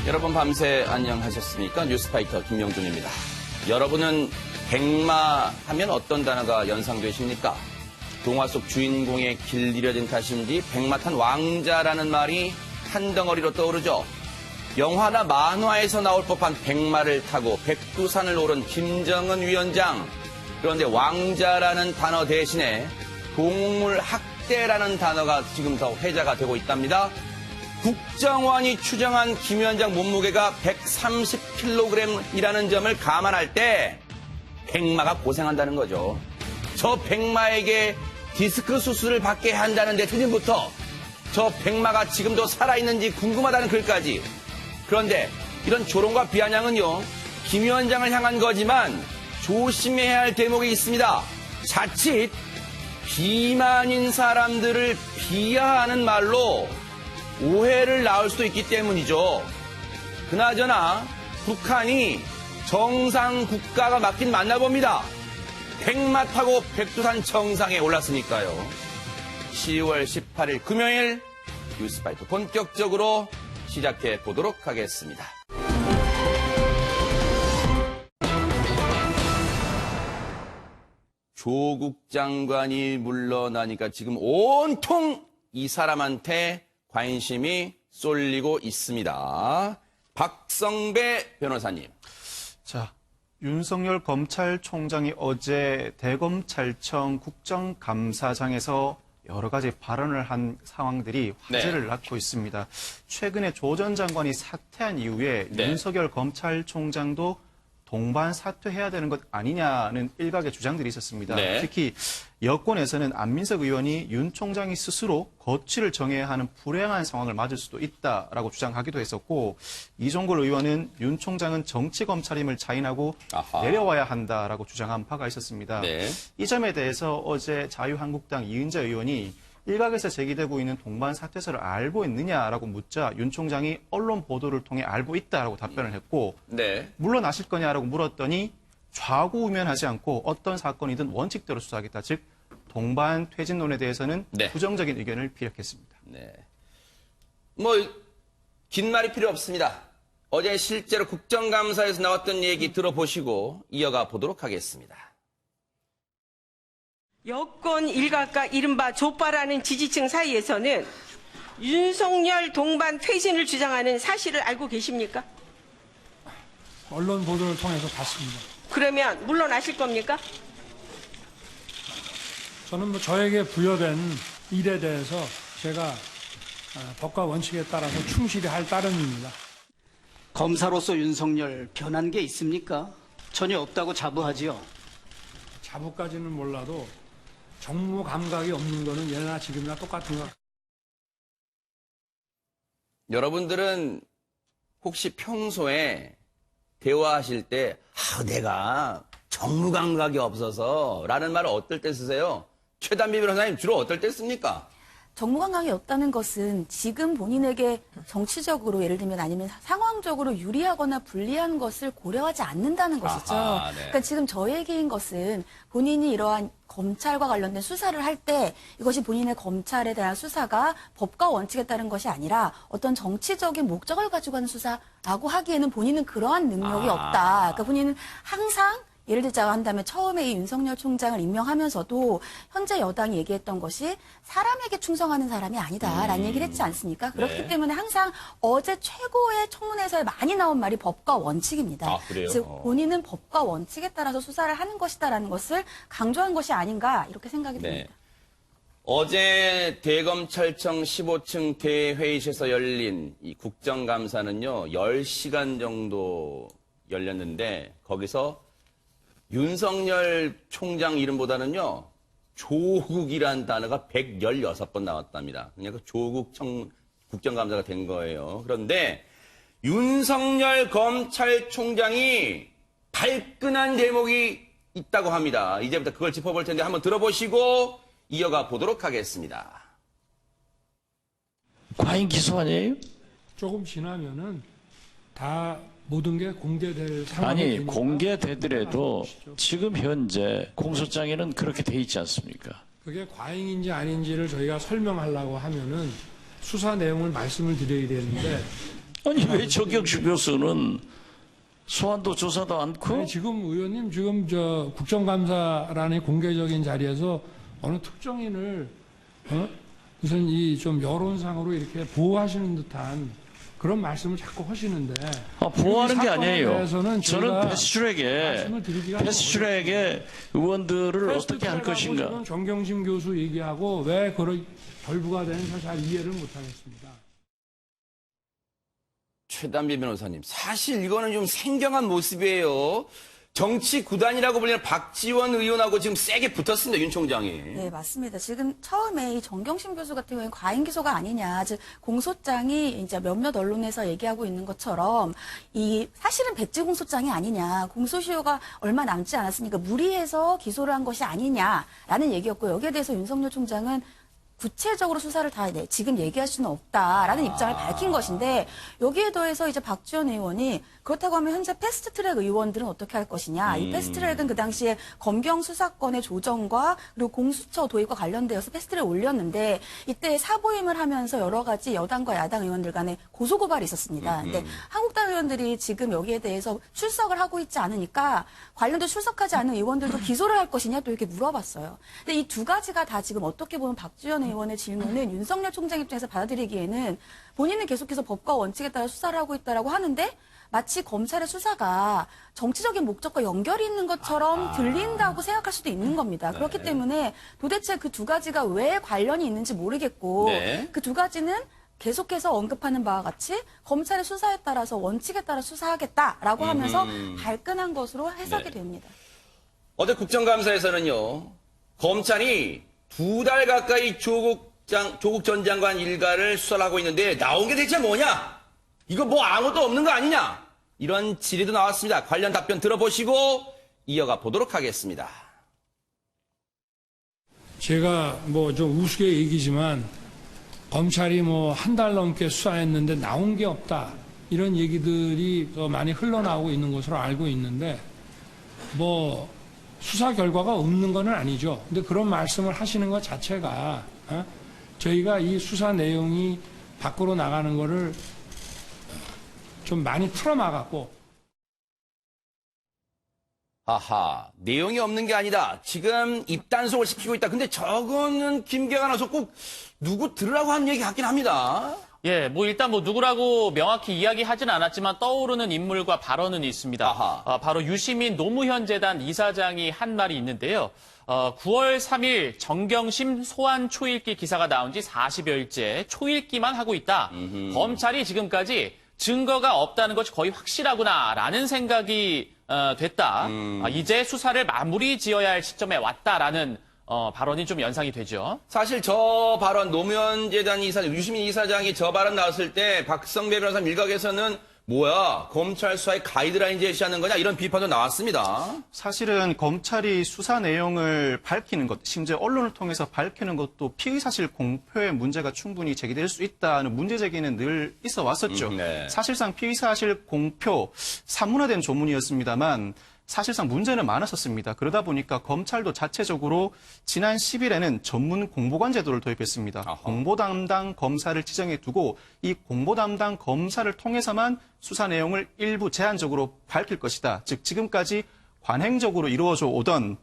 여러분 밤새 안녕하셨습니까? 뉴스파이터 김명준입니다. 여러분은 백마 하면 어떤 단어가 연상되십니까? 동화 속 주인공의 길 잃어진 탓인지 백마 탄 왕자라는 말이 한 덩어리로 떠오르죠. 영화나 만화에서 나올 법한 백마를 타고 백두산을 오른 김정은 위원장. 그런데 왕자라는 단어 대신에 동물 학대라는 단어가 지금 더 회자가 되고 있답니다. 국정원이 추정한 김 위원장 몸무게가 130kg이라는 점을 감안할 때 백마가 고생한다는 거죠. 저 백마에게 디스크 수술을 받게 한다는 대표님부터 저 백마가 지금도 살아있는지 궁금하다는 글까지. 그런데 이런 조롱과 비아냥은요, 김 위원장을 향한 거지만 조심해야 할 대목이 있습니다. 자칫 비만인 사람들을 비하하는 말로 오해를 낳을 수도 있기 때문이죠. 그나저나 북한이 정상 국가가 맞긴 맞나 봅니다. 백마 타고 백두산 정상에 올랐으니까요. 10월 18일 금요일 뉴스파이터 본격적으로 시작해 보도록 하겠습니다. 조국 장관이 물러나니까 지금 온통 이 사람한테 관심이 쏠리고 있습니다. 박성배 변호사님. 자, 윤석열 검찰총장이 어제 대검찰청 국정감사장에서 여러 가지 발언을 한 상황들이 화제를 낳고 있습니다. 최근에 조 전 장관이 사퇴한 이후에 윤석열 검찰총장도 동반 사퇴해야 되는 것 아니냐는 일각의 주장들이 있었습니다. 특히 여권에서는 안민석 의원이 윤 총장이 스스로 거취를 정해야 하는 불행한 상황을 맞을 수도 있다라고 주장하기도 했었고, 이종걸 의원은 윤 총장은 정치검찰임을 자인하고 내려와야 한다라고 주장한 바가 있었습니다. 이 점에 대해서 어제 자유한국당 이은재 의원이 일각에서 제기되고 있는 동반 사퇴서를 알고 있느냐라고 묻자 윤 총장이 언론 보도를 통해 알고 있다라고 답변을 했고, 물러나실 거냐라고 물었더니 좌고우면하지 않고 어떤 사건이든 원칙대로 수사하겠다. 즉 동반 퇴진론에 대해서는 부정적인 의견을 피력했습니다. 긴 말이 필요 없습니다. 어제 실제로 국정감사에서 나왔던 얘기 들어보시고 이어가 보도록 하겠습니다. 여권 일각과 이른바 조빠라는 지지층 사이에서는 윤석열 동반 퇴진을 주장하는 사실을 알고 계십니까? 언론 보도를 통해서 봤습니다. 그러면 물러나실 겁니까? 저는 저에게 부여된 일에 대해서 제가 법과 원칙에 따라서 충실히 할 따름입니다. 검사로서 윤석열 변한 게 있습니까? 전혀 없다고 자부하지요. 자부까지는 몰라도 정무 감각이 없는 거는 예나 지금이나 똑같은 것. 여러분들은 혹시 평소에 대화하실 때 내가 정무 감각이 없어서 라는 말을 어떨 때 쓰세요? 최단비 변호사님 주로 어떨 때 씁니까? 정무 감각이 없다는 것은 지금 본인에게 정치적으로 예를 들면 아니면 상황적으로 유리하거나 불리한 것을 고려하지 않는다는 것이죠. 그러니까 지금 저 얘기인 것은 본인이 이러한 검찰과 관련된 수사를 할 때 이것이 본인의 검찰에 대한 수사가 법과 원칙에 따른 것이 아니라 어떤 정치적인 목적을 가지고 하는 수사라고 하기에는 본인은 그러한 능력이 없다. 그러니까 본인은 항상 예를 들자고 한다면 처음에 이 윤석열 총장을 임명하면서도 현재 여당이 얘기했던 것이 사람에게 충성하는 사람이 아니다라는 얘기를 했지 않습니까? 그렇기 때문에 항상 어제 최고의 청문회에서 많이 나온 말이 법과 원칙입니다. 즉 본인은 법과 원칙에 따라서 수사를 하는 것이다라는 것을 강조한 것이 아닌가 이렇게 생각이 듭니다. 어제 대검찰청 15층 대회의실에서 열린 이 국정감사는요. 10시간 정도 열렸는데 거기서 윤석열 총장 이름보다는요, 조국이라는 단어가 116번 나왔답니다. 그러니까 조국 국정감사가 된 거예요. 그런데 윤석열 검찰총장이 발끈한 대목이 있다고 합니다. 이제부터 그걸 짚어볼 텐데 한번 들어보시고 이어가 보도록 하겠습니다. 과잉 기소 아니에요? 조금 지나면은 다 모든 게 공개될 상황이 아니 되니까. 공개되더라도 지금 현재 공소장에는 그렇게 돼 있지 않습니까? 그게 과잉인지 아닌지를 저희가 설명하려고 하면은 수사 내용을 말씀을 드려야 되는데 아니 왜 정경심 교수는 소환도 조사도 않고 아니, 지금 의원님 지금 저 국정감사라는 공개적인 자리에서 어느 특정인을 무슨 이 좀 여론상으로 이렇게 보호하시는 듯한 그런 말씀을 자꾸 하시는데 보호하는 게 아니에요. 대해서는 저는 말씀을 드리기가 패스트트랙에 의원들을 어떻게 할 것인가. 지금 정경심 교수 얘기하고 왜 그런 결부가 되는지 잘 이해를 못하겠습니다. 최단비 변호사님, 사실 이거는 좀 생경한 모습이에요. 정치 구단이라고 불리는 박지원 의원하고 지금 세게 붙었습니다, 윤 총장이. 네, 맞습니다. 지금 처음에 이 정경심 교수 같은 경우에 과잉 기소가 아니냐, 즉 공소장이 이제 몇몇 언론에서 얘기하고 있는 것처럼 이 사실은 백지 공소장이 아니냐, 공소시효가 얼마 남지 않았으니까 무리해서 기소를 한 것이 아니냐라는 얘기였고, 여기에 대해서 윤석열 총장은 구체적으로 수사를 다 지금 얘기할 수는 없다라는 입장을 밝힌 것인데, 여기에 더해서 이제 박지원 의원이 그렇다고 하면 현재 패스트트랙 의원들은 어떻게 할 것이냐. 이 패스트트랙은 그 당시에 검경 수사권의 조정과 그리고 공수처 도입과 관련되어서 패스트트랙 올렸는데, 이때 사보임을 하면서 여러 가지 여당과 야당 의원들 간에 고소고발이 있었습니다. 근데 한국당 의원들이 지금 여기에 대해서 출석을 하고 있지 않으니까 관련도 출석하지 않은 의원들도 기소를 할 것이냐 또 이렇게 물어봤어요. 근데 이 두 가지가 다 지금 어떻게 보면 박지원 의원의 질문은 윤석열 총장 입장에서 받아들이기에는 본인은 계속해서 법과 원칙에 따라 수사를 하고 있다라고 하는데, 마치 검찰의 수사가 정치적인 목적과 연결이 있는 것처럼 들린다고 생각할 수도 있는 겁니다. 그렇기 때문에 도대체 그 두 가지가 왜 관련이 있는지 모르겠고, 그 두 가지는 계속해서 언급하는 바와 같이 검찰의 수사에 따라서 원칙에 따라 수사하겠다라고 하면서 발끈한 것으로 해석이 됩니다. 어제 국정감사에서는요, 검찰이 2달 가까이 조국 전 장관 일가를 수사를 하고 있는데 나온 게 대체 뭐냐? 이거 뭐 아무것도 없는 거 아니냐? 이런 질의도 나왔습니다. 관련 답변 들어보시고 이어가 보도록 하겠습니다. 제가 뭐 좀 우스개 얘기지만 검찰이 뭐 한 달 넘게 수사했는데 나온 게 없다, 이런 얘기들이 더 많이 흘러나오고 있는 것으로 알고 있는데, 뭐 수사 결과가 없는 건 아니죠. 근데 그런 말씀을 하시는 것 자체가 저희가 이 수사 내용이 밖으로 나가는 거를 좀 많이 틀어막았고. 아하, 내용이 없는 게 아니다. 지금 입단속을 시키고 있다. 근데 저거는 김경환 아나운서 꼭 누구 들으라고 하는 얘기 같긴 합니다. 예, 뭐 일단 뭐 누구라고 명확히 이야기하진 않았지만 떠오르는 인물과 발언은 있습니다. 바로 유시민 노무현 재단 이사장이 한 말이 있는데요. 9월 3일 정경심 소환 초읽기 기사가 나온 지 40여일째 초읽기만 하고 있다. 검찰이 지금까지 증거가 없다는 것이 거의 확실하구나라는 생각이 됐다. 이제 수사를 마무리 지어야 할 시점에 왔다라는 발언이 좀 연상이 되죠. 사실 저 발언, 노무현 재단 이사장, 유시민 이사장이 저 발언 나왔을 때 박성배 변호사 일각에서는 뭐야, 검찰 수사에 가이드라인 제시하는 거냐, 이런 비판도 나왔습니다. 사실은 검찰이 수사 내용을 밝히는 것, 심지어 언론을 통해서 밝히는 것도 피의사실 공표의 문제가 충분히 제기될 수 있다는 문제 제기는 늘 있어 왔었죠. 네. 사실상 피의사실 공표, 사문화된 조문이었습니다만 사실상 문제는 많았었습니다. 그러다 보니까 검찰도 자체적으로 지난 10일에는 전문 공보관 제도를 도입했습니다. 공보 담당 검사를 지정해 두고 이 공보 담당 검사를 통해서만 수사 내용을 일부 제한적으로 밝힐 것이다. 즉 지금까지 관행적으로 이루어져 오던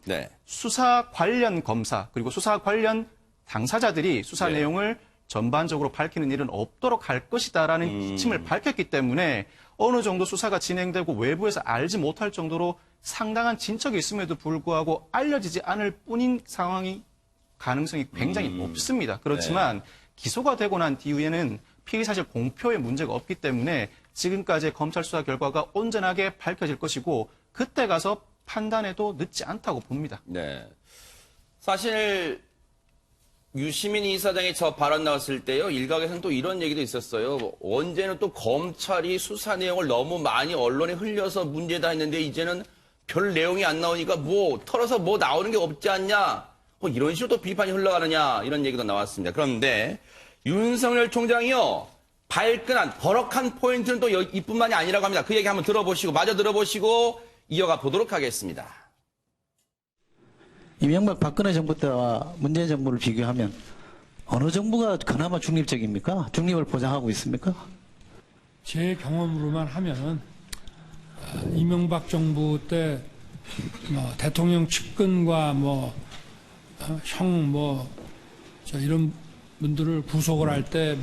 수사 관련 검사 그리고 수사 관련 당사자들이 수사 내용을 전반적으로 밝히는 일은 없도록 할 것이다라는 지침을 밝혔기 때문에 어느 정도 수사가 진행되고 외부에서 알지 못할 정도로 상당한 진척이 있음에도 불구하고 알려지지 않을 뿐인 상황이 가능성이 굉장히 높습니다. 그렇지만 기소가 되고 난 뒤에는 피의사실 공표에 문제가 없기 때문에 지금까지의 검찰 수사 결과가 온전하게 밝혀질 것이고 그때 가서 판단해도 늦지 않다고 봅니다. 네. 사실 유시민 이사장이 저 발언 나왔을 때요, 일각에서는 또 이런 얘기도 있었어요. 언제는 또 검찰이 수사 내용을 너무 많이 언론에 흘려서 문제다 했는데 이제는 별 내용이 안 나오니까 뭐 털어서 뭐 나오는 게 없지 않냐, 뭐 이런 식으로 또 비판이 흘러가느냐, 이런 얘기도 나왔습니다. 그런데 윤석열 총장이요, 발끈한 버럭한 포인트는 또 이뿐만이 아니라고 합니다. 그 얘기 한번 들어보시고 마저 들어보시고 이어가 보도록 하겠습니다. 이명박 박근혜 정부 때와 문재인 정부를 비교하면 어느 정부가 그나마 중립적입니까? 중립을 보장하고 있습니까? 제 경험으로만 하면은 이명박 정부 때 대통령 측근과 이런 분들을 구속을 할 때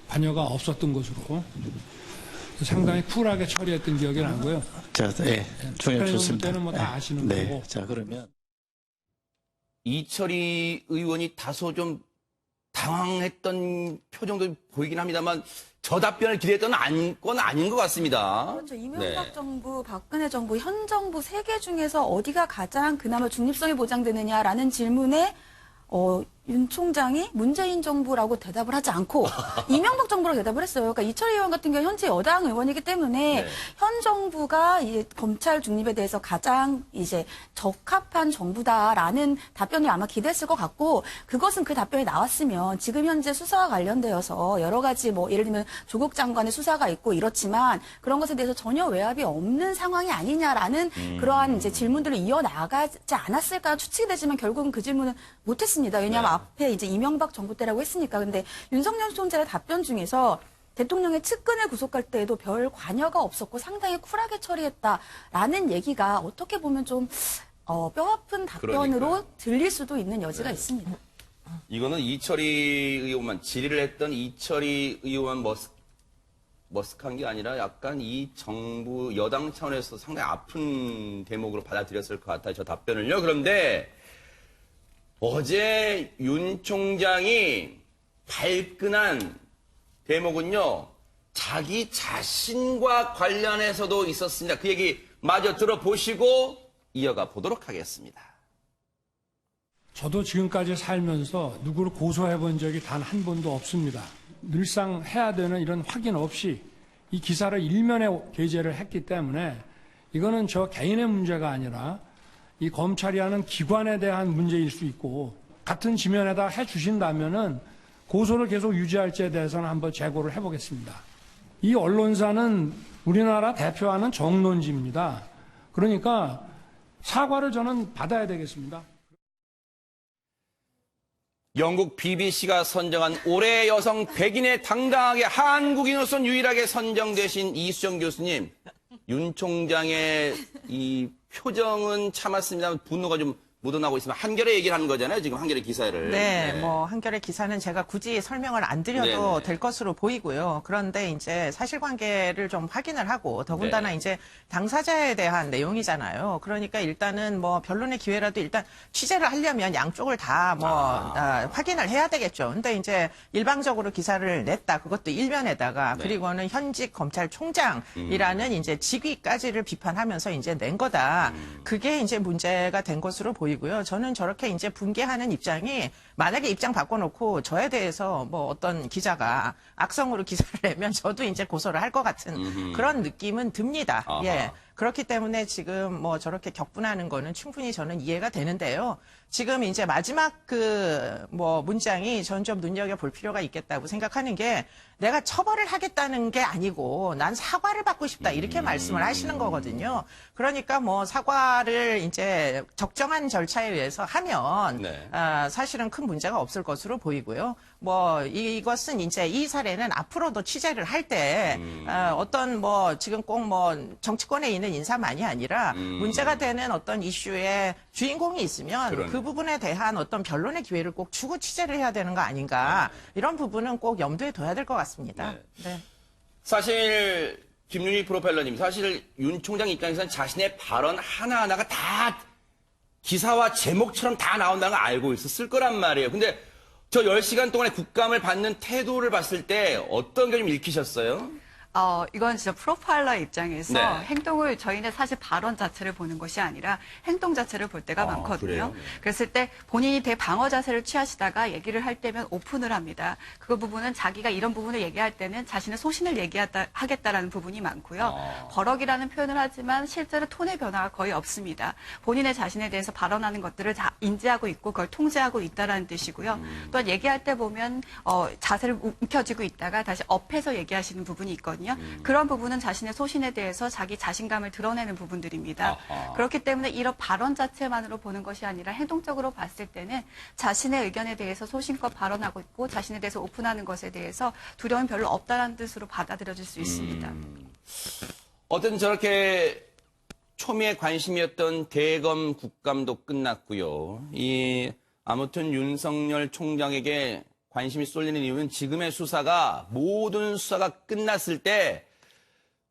관여가 없었던 것으로 상당히 쿨하게 처리했던 기억이 나고요. 자, 예, 중요한 좋습니다. 때는 다 아시는 네. 거고. 자, 그러면 이철희 의원이 다소 좀 당황했던 표정도 보이긴 합니다만 저 답변을 기대했던 건 아닌 것 같습니다. 그렇죠. 이명박 네. 정부, 박근혜 정부, 현 정부 세 개 중에서 어디가 가장 그나마 중립성이 보장되느냐라는 질문에 윤 총장이 문재인 정부라고 대답을 하지 않고 이명박 정부라고 대답을 했어요. 그러니까 이철희 의원 같은 경우 현재 여당 의원이기 때문에 네. 현 정부가 이제 검찰 중립에 대해서 가장 이제 적합한 정부다라는 답변을 아마 기대했을 것 같고 그것은 그 답변이 나왔으면 지금 현재 수사와 관련되어서 여러 가지 예를 들면 조국 장관의 수사가 있고 이렇지만 그런 것에 대해서 전혀 외압이 없는 상황이 아니냐라는 그러한 이제 질문들을 이어나가지 않았을까 추측이 되지만 결국은 그 질문은 못했습니다. 왜냐하면 앞에 이제 이명박 정부 때라고 했으니까. 근데 윤석열 총장의 답변 중에서 대통령의 측근을 구속할 때에도 별 관여가 없었고 상당히 쿨하게 처리했다라는 얘기가 어떻게 보면 좀 뼈아픈 답변으로 그러니까요. 들릴 수도 있는 여지가 있습니다. 이거는 이철희 의원만 질의를 했던 이철희 의원 머쓱한 게 아니라 약간 이 정부 여당 차원에서 상당히 아픈 대목으로 받아들였을 것 같아요. 저 답변을요. 그런데 어제 윤 총장이 발끈한 대목은요, 자기 자신과 관련해서도 있었습니다. 그 얘기 마저 들어보시고 이어가 보도록 하겠습니다. 저도 지금까지 살면서 누구를 고소해 본 적이 단 한 번도 없습니다. 늘상 해야 되는 이런 확인 없이 이 기사를 일면에 게재를 했기 때문에 이거는 저 개인의 문제가 아니라 이 검찰이 하는 기관에 대한 문제일 수 있고 같은 지면에다 해 주신다면은 고소를 계속 유지할지에 대해서는 한번 재고를 해보겠습니다. 이 언론사는 우리나라 대표하는 정론지입니다. 그러니까 사과를 저는 받아야 되겠습니다. 영국 BBC가 선정한 올해 여성 100인에 당당하게 한국인으로서 유일하게 선정되신 이수정 교수님, 윤 총장의 이 표정은 참았습니다만 분노가 좀 묻어나고 있으면 한겨레 얘기를 하는 거잖아요. 지금 한겨레 기사를. 네, 한겨레 기사는 제가 굳이 설명을 안 드려도 네네. 될 것으로 보이고요. 그런데 이제 사실관계를 좀 확인을 하고 더군다나 네. 이제 당사자에 대한 내용이잖아요. 그러니까 일단은 변론의 기회라도 일단 취재를 하려면 양쪽을 다 확인을 해야 되겠죠. 근데 이제 일방적으로 기사를 냈다. 그것도 일면에다가 네. 그리고는 현직 검찰총장이라는 이제 직위까지를 비판하면서 이제 낸 거다. 그게 이제 문제가 된 것으로 보이고요. 저는 저렇게 이제 분개하는 입장이 만약에 입장 바꿔놓고 저에 대해서 어떤 기자가 악성으로 기사를 내면 저도 이제 고소를 할 것 같은 그런 느낌은 듭니다. 아하. 예. 그렇기 때문에 지금 저렇게 격분하는 거는 충분히 저는 이해가 되는데요. 지금 이제 마지막 문장이 전 좀 눈여겨볼 필요가 있겠다고 생각하는 게 내가 처벌을 하겠다는 게 아니고 난 사과를 받고 싶다 이렇게 말씀을 하시는 거거든요. 그러니까 사과를 이제 적정한 절차에 의해서 하면 네. 사실은 큰 문제가 없을 것으로 보이고요. 이것은 이제 이 사례는 앞으로도 취재를 할 때 어떤 지금 꼭 정치권에 있는 인사만이 아니라 문제가 되는 어떤 이슈에 주인공이 있으면 그러네. 그 부분에 대한 어떤 변론의 기회를 꼭 주고 취재를 해야 되는 거 아닌가 이런 부분은 꼭 염두에 둬야 될 것 같습니다. 네. 네. 사실 김윤희 프로펠러님, 사실 윤 총장 입장에서는 자신의 발언 하나하나가 다 기사와 제목처럼 다 나온다는 걸 알고 있었을 거란 말이에요. 근데 저 10시간 동안의 국감을 받는 태도를 봤을 때 어떤 게 좀 읽히셨어요? 이건 진짜 프로파일러 입장에서 네. 행동을 저희는 사실 발언 자체를 보는 것이 아니라 행동 자체를 볼 때가 많거든요. 그래요? 그랬을 때 본인이 대방어 자세를 취하시다가 얘기를 할 때면 오픈을 합니다. 그 부분은 자기가 이런 부분을 얘기할 때는 자신의 소신을 하겠다라는 부분이 많고요. 버럭이라는 표현을 하지만 실제로 톤의 변화가 거의 없습니다. 본인의 자신에 대해서 발언하는 것들을 다 인지하고 있고 그걸 통제하고 있다라는 뜻이고요. 또한 얘기할 때 보면 자세를 움켜쥐고 있다가 다시 업해서 얘기하시는 부분이 있거든요. 있거든요. 그런 부분은 자신의 소신에 대해서 자기 자신감을 드러내는 부분들입니다. 그렇기 때문에 이런 발언 자체만으로 보는 것이 아니라 행동적으로 봤을 때는 자신의 의견에 대해서 소신껏 발언하고 있고 자신에 대해서 오픈하는 것에 대해서 두려움이 별로 없다는 뜻으로 받아들여질 수 있습니다. 어쨌든 저렇게 초미의 관심이었던 대검 국감도 끝났고요. 아무튼 윤석열 총장에게 관심이 쏠리는 이유는 지금의 수사가 모든 수사가 끝났을 때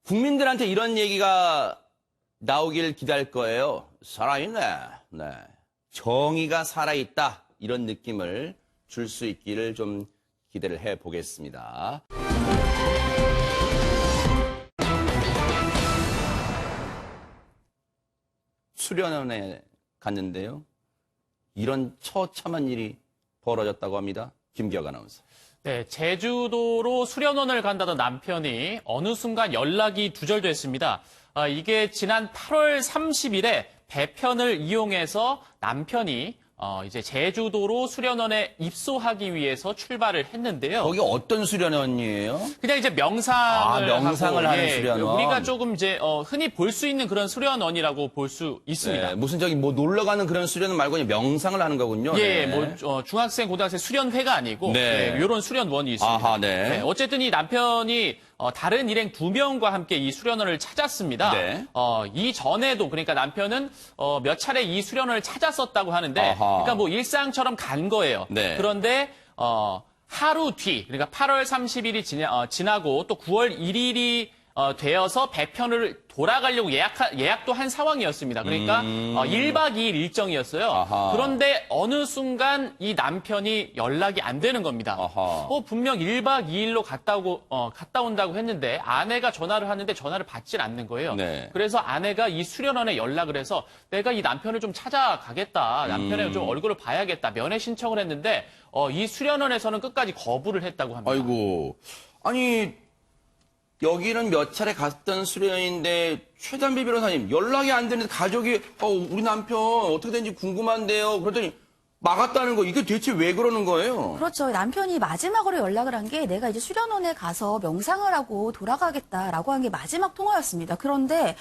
국민들한테 이런 얘기가 나오길 기다릴 거예요. 살아있네. 네. 정의가 살아있다. 이런 느낌을 줄 수 있기를 좀 기대를 해보겠습니다. 수련원에 갔는데요. 이런 처참한 일이 벌어졌다고 합니다. 김기혁 아나운서. 네, 제주도로 수련원을 간다던 남편이 어느 순간 연락이 두절됐습니다. 이게 지난 8월 30일에 배편을 이용해서 남편이 이제 제주도로 수련원에 입소하기 위해서 출발을 했는데요. 거기 어떤 수련원이에요? 그냥 이제 명상을 하는 수련원. 우리가 조금 이제 흔히 볼 수 있는 그런 수련원이라고 볼 수 있습니다. 네, 무슨 놀러 가는 그런 수련원 말고 그냥 명상을 하는 거군요. 예, 네. 중학생, 고등학생 수련회가 아니고 네. 이런 수련원이 있습니다. 아하, 네. 네, 어쨌든 이 남편이 다른 일행 2명과 함께 이 수련원을 찾았습니다. 네. 이전에도 그러니까 남편은 몇 차례 이 수련원을 찾았었다고 하는데 아하. 그러니까 뭐 일상처럼 간 거예요. 네. 그런데 하루 뒤 그러니까 8월 30일이 지나고 또 9월 1일이 되어서 배편을 돌아가려고 예약도 한 상황이었습니다. 그러니까 1박 2일 일정이었어요. 아하. 그런데 어느 순간 이 남편이 연락이 안 되는 겁니다. 분명 1박 2일로 갔다 온다고 했는데 아내가 전화를 하는데 전화를 받질 않는 거예요. 네. 그래서 아내가 이 수련원에 연락을 해서 내가 이 남편을 좀 찾아가겠다. 남편의 좀 얼굴을 봐야겠다. 면회 신청을 했는데 이 수련원에서는 끝까지 거부를 했다고 합니다. 아이고. 아니 여기는 몇 차례 갔던 수련인데 최단비 변호사님 연락이 안 되는데 가족이 우리 남편 어떻게 된지 궁금한데요. 그랬더니 막았다는 거 이게 대체 왜 그러는 거예요? 그렇죠. 남편이 마지막으로 연락을 한 게 내가 이제 수련원에 가서 명상을 하고 돌아가겠다라고 한 게 마지막 통화였습니다. 그런데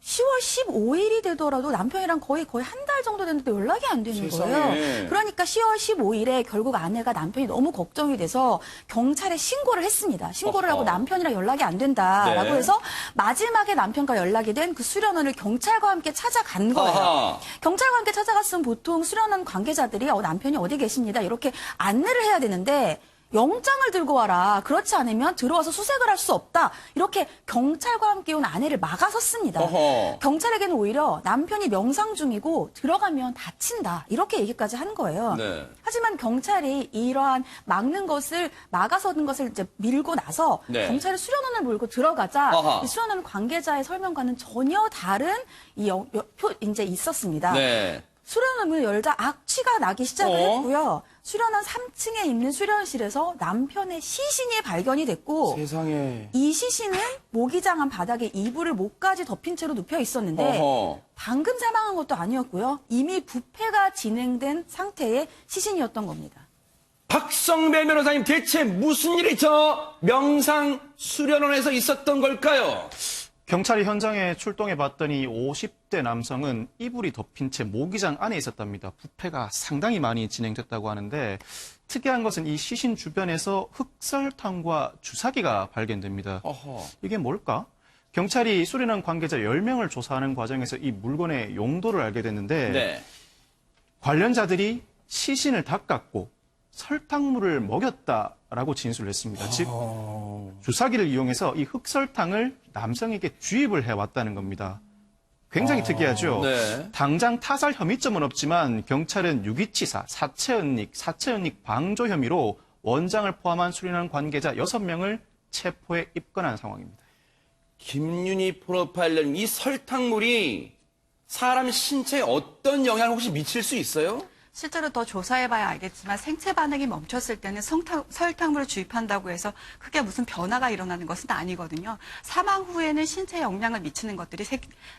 10월 15일이 되더라도 남편이랑 거의 한 달 정도 됐는데 연락이 안 되는 세상에. 거예요. 그러니까 10월 15일에 결국 아내가 남편이 너무 걱정이 돼서 경찰에 신고를 했습니다. 신고를 하고 남편이랑 연락이 안 된다라고 네. 해서 마지막에 남편과 연락이 된 그 수련원을 경찰과 함께 찾아간 거예요. 아하. 경찰과 함께 찾아갔으면 보통 수련원 관계자들이 남편이 어디 계십니다. 이렇게 안내를 해야 되는데 영장을 들고 와라. 그렇지 않으면 들어와서 수색을 할 수 없다. 이렇게 경찰과 함께 온 아내를 막아섰습니다. 어허. 경찰에게는 오히려 남편이 명상 중이고 들어가면 다친다. 이렇게 얘기까지 한 거예요. 네. 하지만 경찰이 이러한 막아서는 것을 이제 밀고 나서 네. 경찰이 수련원을 몰고 들어가자 아하. 이 수련원 관계자의 설명과는 전혀 다른 이제 있었습니다. 네. 수련원을 열자 악취가 나기 시작을 했고요. 수련원 3층에 있는 수련실에서 남편의 시신이 발견이 됐고 세상에. 이 시신은 모기장한 바닥에 이불을 목까지 덮인 채로 눕혀 있었는데 어허. 방금 사망한 것도 아니었고요. 이미 부패가 진행된 상태의 시신이었던 겁니다. 박성배 변호사님 대체 무슨 일이 저 명상 수련원에서 있었던 걸까요? 경찰이 현장에 출동해 봤더니 50대 남성은 이불이 덮인 채 모기장 안에 있었답니다. 부패가 상당히 많이 진행됐다고 하는데 특이한 것은 이 시신 주변에서 흑설탕과 주사기가 발견됩니다. 어허. 이게 뭘까? 경찰이 수련원 관계자 10명을 조사하는 과정에서 이 물건의 용도를 알게 됐는데 네. 관련자들이 시신을 닦았고 설탕물을 먹였다라고 진술을 했습니다. 즉 주사기를 이용해서 이 흑설탕을 남성에게 주입을 해왔다는 겁니다. 굉장히 특이하죠. 네. 당장 타살 혐의점은 없지만 경찰은 유기치사, 사체은닉 방조 혐의로 원장을 포함한 수련원 관계자 6명을 체포해 입건한 상황입니다. 김윤희 프로파일러님, 이 설탕물이 사람 신체에 어떤 영향을 혹시 미칠 수 있어요? 실제로 더 조사해봐야 알겠지만 생체 반응이 멈췄을 때는 설탕물을 주입한다고 해서 크게 무슨 변화가 일어나는 것은 아니거든요. 사망 후에는 신체에 영향을 미치는 것들이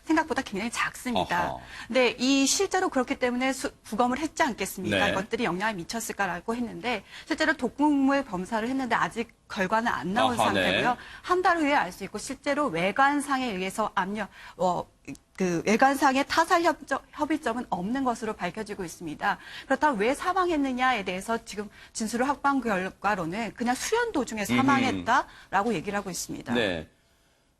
생각보다 굉장히 작습니다. 어허. 근데 실제로 그렇기 때문에 부검을 했지 않겠습니까? 네. 이것들이 영향을 미쳤을까라고 했는데 실제로 독극물 검사를 했는데 아직 결과는 안 나온 아하, 상태고요. 네. 한 달 후에 알 수 있고 실제로 외관상에 의해서 그 외관상의 타살 협의점은 없는 것으로 밝혀지고 있습니다. 그렇다면 왜 사망했느냐에 대해서 지금 진술을 확보한 결과로는 그냥 수련 도중에 사망했다라고 얘기를 하고 있습니다. 네.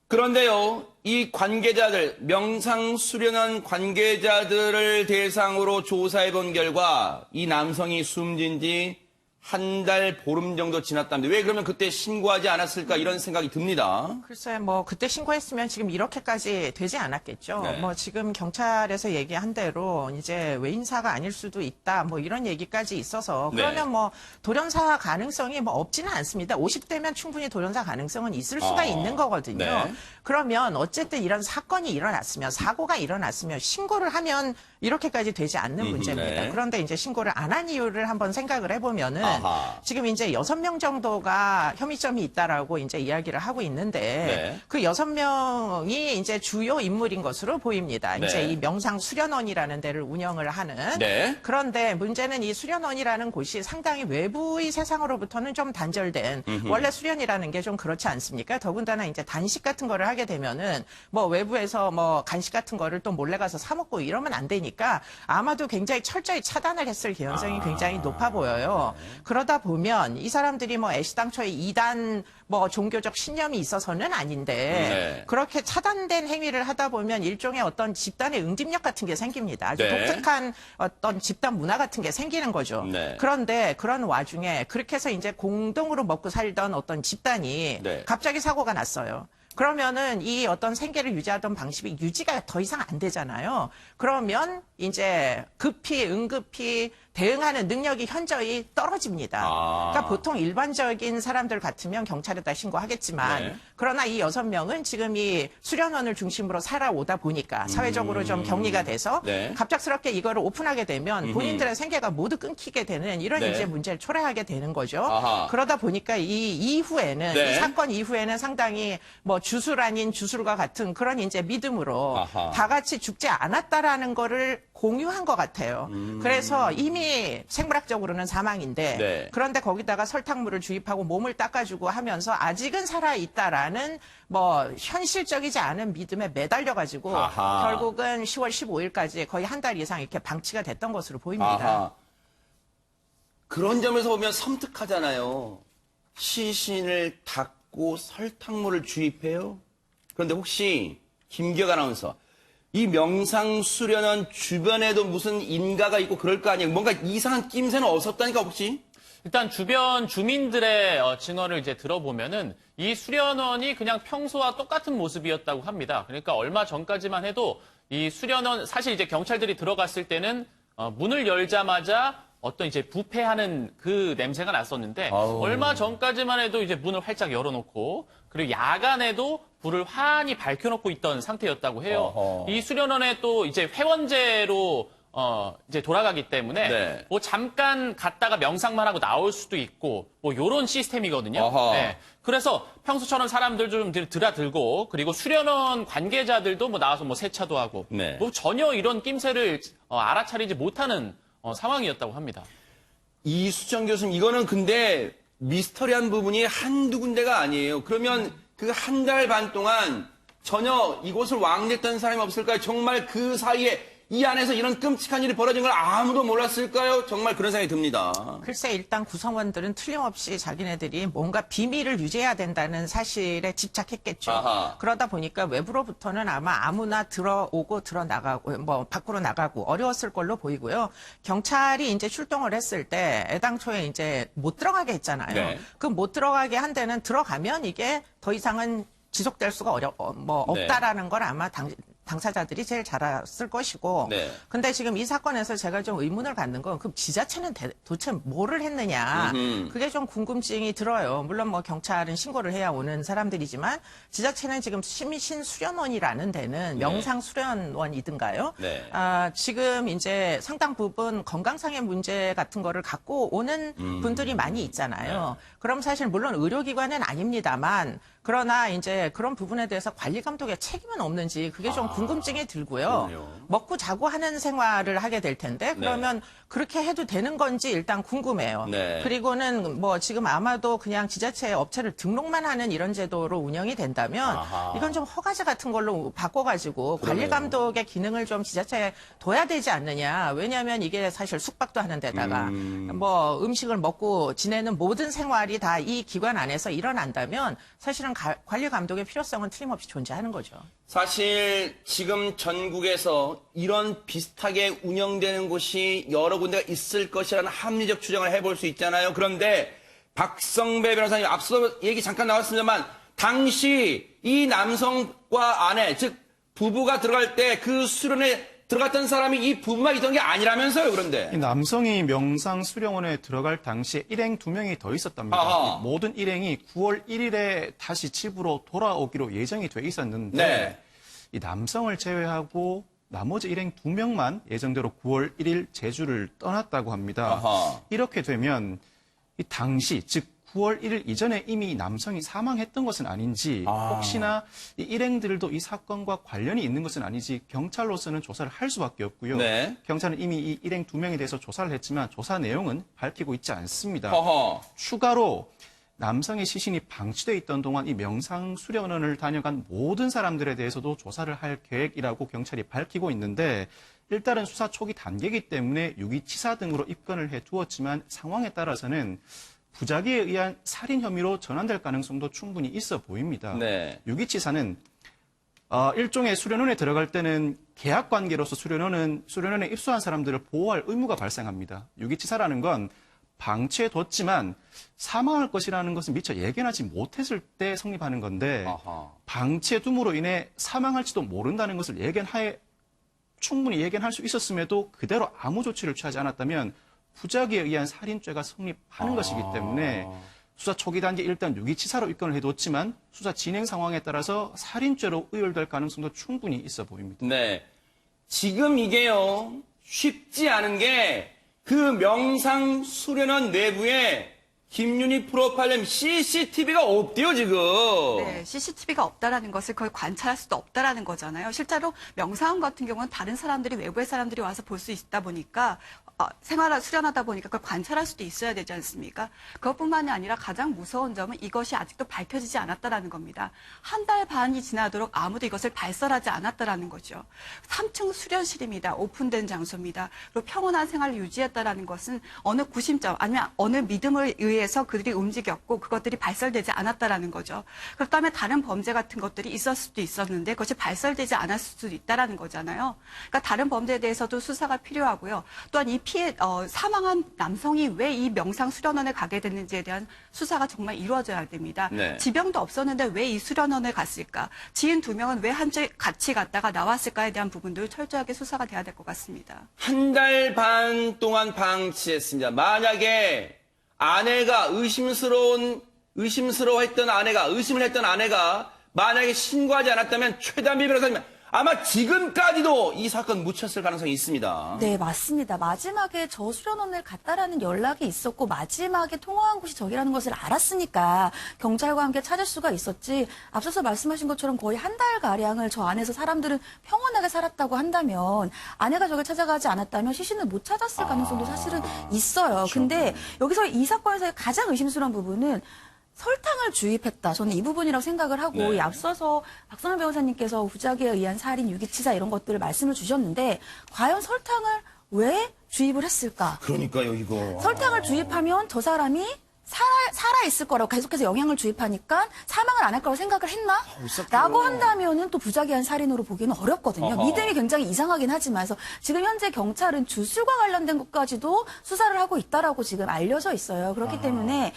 그런데요, 이 관계자들, 명상 수련원 관계자들을 대상으로 조사해 본 결과 이 남성이 숨진 지 한 달 보름 정도 지났답니다. 왜 그러면 그때 신고하지 않았을까 이런 생각이 듭니다. 글쎄, 뭐 그때 신고했으면 지금 이렇게까지 되지 않았겠죠. 네. 뭐 지금 경찰에서 얘기한 대로 이제 외인사가 아닐 수도 있다. 뭐 이런 얘기까지 있어서 그러면 네. 뭐 돌연사 가능성이 뭐 없지는 않습니다. 50대면 충분히 돌연사 가능성은 있을 수가 있는 거거든요. 네. 그러면 어쨌든 이런 사건이 일어났으면 사고가 일어났으면 신고를 하면 이렇게까지 되지 않는 문제입니다. 네. 그런데 이제 신고를 안 한 이유를 한번 생각을 해보면은 아하. 지금 이제 6명 정도가 혐의점이 있다라고 이제 이야기를 하고 있는데 네. 그 6명이 이제 주요 인물인 것으로 보입니다. 네. 이제 이 명상 수련원이라는 데를 운영을 하는. 네. 그런데 문제는 이 수련원이라는 곳이 상당히 외부의 세상으로부터는 좀 단절된 원래 수련이라는 게 좀 그렇지 않습니까? 더군다나 이제 단식 같은 거를 하게 되면은 뭐 외부에서 뭐 간식 같은 거를 또 몰래 가서 사 먹고 이러면 안 되니까 아마도 굉장히 철저히 차단을 했을 개연성이 굉장히 높아 보여요. 그러다 보면 이 사람들이 뭐 애시당초에 이단 뭐 종교적 신념이 있어서는 아닌데 네. 그렇게 차단된 행위를 하다 보면 일종의 어떤 집단의 응집력 같은 게 생깁니다. 아주 네. 독특한 어떤 집단 문화 같은 게 생기는 거죠. 네. 그런데 그런 와중에 그렇게 해서 이제 공동으로 먹고 살던 어떤 집단이 네. 갑자기 사고가 났어요. 그러면은 이 어떤 생계를 유지하던 방식이 유지가 더 이상 안 되잖아요. 그러면 이제 응급히 대응하는 능력이 현저히 떨어집니다. 그러니까 보통 일반적인 사람들 같으면 경찰에다 신고하겠지만 네. 그러나 이 6명은 지금 이 수련원을 중심으로 살아오다 보니까 사회적으로 좀 격리가 돼서 네. 갑작스럽게 이거를 오픈하게 되면 본인들의 생계가 모두 끊기게 되는 이런 네. 이제 문제를 초래하게 되는 거죠. 아하. 그러다 보니까 이 이후에는 네. 이 사건 이후에는 상당히 뭐 주술 아닌 주술과 같은 그런 이제 믿음으로 아하. 다 같이 죽지 않았다라는 거를 공유한 것 같아요. 그래서 이미 생물학적으로는 사망인데 네. 그런데 거기다가 설탕물을 주입하고 몸을 닦아주고 하면서 아직은 살아있다라는 뭐 현실적이지 않은 믿음에 매달려가지고 아하. 결국은 10월 15일까지 거의 한 달 이상 이렇게 방치가 됐던 것으로 보입니다. 아하. 그런 점에서 보면 섬뜩하잖아요. 시신을 닦고 설탕물을 주입해요? 그런데 혹시 김기혁 아나운서 이 명상 수련원 주변에도 무슨 인가가 있고 그럴 거 아니에요? 뭔가 이상한 낌새는 없었다니까 혹시? 일단 주변 주민들의 증언을 이제 들어보면은 이 수련원이 그냥 평소와 똑같은 모습이었다고 합니다. 그러니까 얼마 전까지만 해도 이 수련원 사실 이제 경찰들이 들어갔을 때는 문을 열자마자 어떤 이제 부패하는 그 냄새가 났었는데 얼마 전까지만 해도 이제 문을 활짝 열어놓고 그리고 야간에도 불을 환히 밝혀놓고 있던 상태였다고 해요. 이 수련원에 또 이제 회원제로 이제 돌아가기 때문에 네. 뭐 잠깐 갔다가 명상만 하고 나올 수도 있고 뭐 요런 시스템이거든요. 네. 그래서 평소처럼 사람들 좀 드나들고 그리고 수련원 관계자들도 뭐 나와서 뭐 세차도 하고 네. 뭐 전혀 이런 낌새를 알아차리지 못하는 상황이었다고 합니다. 이수정 교수님, 이거는 근데 미스터리한 부분이 한두 군데가 아니에요. 그러면 그 한 달 반 동안 전혀 이곳을 왕래했던 사람이 없을까요? 정말 그 사이에 이 안에서 이런 끔찍한 일이 벌어진 걸 아무도 몰랐을까요? 정말 그런 생각이 듭니다. 글쎄 일단 구성원들은 틀림없이 자기네들이 뭔가 비밀을 유지해야 된다는 사실에 집착했겠죠. 아하. 그러다 보니까 외부로부터는 아마 아무나 들어오고 들어나가고 뭐 밖으로 나가고 어려웠을 걸로 보이고요. 경찰이 이제 출동을 했을 때 애당초에 이제 못 들어가게 했잖아요. 네. 그 못 들어가게 한 데는 들어가면 이게 더 이상은 지속될 수가 없다라는 걸 아마 당사자들이 제일 잘 알았을 것이고. 네. 근데 지금 이 사건에서 제가 좀 의문을 갖는 건 그 지자체는 도대체 뭐를 했느냐. 그게 좀 궁금증이 들어요. 물론 뭐 경찰은 신고를 해야 오는 사람들이지만 지자체는 지금 시민 수련원이라는 데는 명상 수련원이든가요. 네. 지금 이제 상당 부분 건강상의 문제 같은 거를 갖고 오는 분들이 많이 있잖아요. 네. 그럼 사실 물론 의료기관은 아닙니다만 그러나 이제 그런 부분에 대해서 관리 감독의 책임은 없는지 그게 좀 궁금증이 들고요. 그럼요. 먹고 자고 하는 생활을 하게 될 텐데 그러면 그렇게 해도 되는 건지 일단 궁금해요. 네. 그리고는 뭐 지금 아마도 그냥 지자체 업체를 등록만 하는 이런 제도로 운영이 된다면 이건 좀 허가제 같은 걸로 바꿔가지고 관리 감독의 기능을 좀 지자체에 둬야 되지 않느냐. 왜냐하면 이게 사실 숙박도 하는 데다가 뭐 음식을 먹고 지내는 모든 생활이 다 이 기관 안에서 일어난다면 사실은 관리 감독의 필요성은 틀림없이 존재하는 거죠. 사실 지금 전국에서 이런 비슷하게 운영되는 곳이 여러 군데가 있을 것이라는 합리적 추정을 해볼 수 있잖아요. 그런데 박성배 변호사님 앞서 얘기 잠깐 나왔습니다만 당시 이 남성과 아내 즉 부부가 들어갈 때 그 수련회 들어갔던 사람이 이 부부만 있던 게 아니라면서요. 그런데 이 남성이 명상 수련원에 들어갈 당시에 일행 2명이 더 있었답니다. 모든 일행이 9월 1일에 다시 집으로 돌아오기로 예정이 돼 있었는데 이 남성을 제외하고 나머지 일행 2명만 예정대로 9월 1일 제주를 떠났다고 합니다. 이렇게 되면 이 당시 즉 9월 1일 이전에 이미 남성이 사망했던 것은 아닌지 혹시나 이 일행들도 이 사건과 관련이 있는 것은 아닌지 경찰로서는 조사를 할 수밖에 없고요. 경찰은 이미 이 일행 2명에 대해서 조사를 했지만 조사 내용은 밝히고 있지 않습니다. 추가로 남성의 시신이 방치돼 있던 동안 이 명상 수련원을 다녀간 모든 사람들에 대해서도 조사를 할 계획이라고 경찰이 밝히고 있는데 일단은 수사 초기 단계이기 때문에 유기치사 등으로 입건을 해두었지만 상황에 따라서는 부작위에 의한 살인 혐의로 전환될 가능성도 충분히 있어 보입니다. 유기치사는 일종의 수련원에 들어갈 때는 계약 관계로서 수련원에 입소한 사람들을 보호할 의무가 발생합니다. 유기치사라는 건 방치해뒀지만 사망할 것이라는 것은 미처 예견하지 못했을 때 성립하는 건데 방치해둠으로 인해 사망할지도 모른다는 것을 충분히 예견할 수 있었음에도 그대로 아무 조치를 취하지 않았다면 부작위에 의한 살인죄가 성립하는 것이기 때문에 수사 초기 단계 일단 유기치사로 입건을 해뒀지만 수사 진행 상황에 따라서 살인죄로 의율될 가능성도 충분히 있어 보입니다. 지금 이게요 쉽지 않은 게 그 명상 수련원 내부에 김윤희 프로파일러 CCTV가 없대요, 지금. 네, CCTV가 없다라는 것을 그걸 관찰할 수도 없다라는 거잖아요. 실제로 명사원 같은 경우는 다른 사람들이 외부의 사람들이 와서 볼 수 있다 보니까 수련하다 보니까 그걸 관찰할 수도 있어야 되지 않습니까? 그것뿐만이 아니라 가장 무서운 점은 이것이 아직도 밝혀지지 않았다라는 겁니다. 한 달 반이 지나도록 아무도 이것을 발설하지 않았다라는 거죠. 3층 수련실입니다. 오픈된 장소입니다. 그리고 평온한 생활을 유지했다라는 것은 어느 구심점 아니면 어느 믿음을 의해서 그들이 움직였고 그것들이 발설되지 않았다라는 거죠. 그렇다면 다른 범죄 같은 것들이 있었을 수도 있었는데 그것이 발설되지 않았을 수도 있다라는 거잖아요. 그러니까 다른 범죄에 대해서도 수사가 필요하고요. 또한 이 사망한 남성이 왜 이 명상 수련원에 가게 됐는지에 대한 수사가 정말 이루어져야 됩니다. 지병도 없었는데 왜 이 수련원에 갔을까? 지인 2명은 왜 같이 갔다가 나왔을까에 대한 부분도 철저하게 수사가 돼야 될 것 같습니다. 한 달 반 동안 방치했습니다. 만약에 아내가 의심을 했던 아내가 만약에 신고하지 않았다면 최단비 변호사님 아마 지금까지도 이 사건 묻혔을 가능성이 있습니다. 네, 맞습니다. 마지막에 저 수련원을 갔다라는 연락이 있었고 마지막에 통화한 곳이 저기라는 것을 알았으니까 경찰과 함께 찾을 수가 있었지. 앞서서 말씀하신 것처럼 거의 한 달가량을 저 안에서 사람들은 평온하게 살았다고 한다면 아내가 저길 찾아가지 않았다면 시신을 못 찾았을 가능성도 사실은 있어요. 근데 여기서 이 사건에서 가장 의심스러운 부분은 설탕을 주입했다. 저는 이 부분이라고 생각을 하고 앞서서 박성현 변호사님께서 부작위에 의한 살인, 유기치사 이런 것들을 말씀을 주셨는데 과연 설탕을 왜 주입을 했을까? 그러니까요, 이거. 설탕을 주입하면 저 사람이 살아있을 거라고 계속해서 영향을 주입하니까 사망을 안 할 거라고 생각을 했나? 라고 한다면은 또 부작위한 살인으로 보기는 어렵거든요. 믿음이 굉장히 이상하긴 하지만. 그래서 지금 현재 경찰은 주술과 관련된 것까지도 수사를 하고 있다라고 지금 알려져 있어요. 그렇기 때문에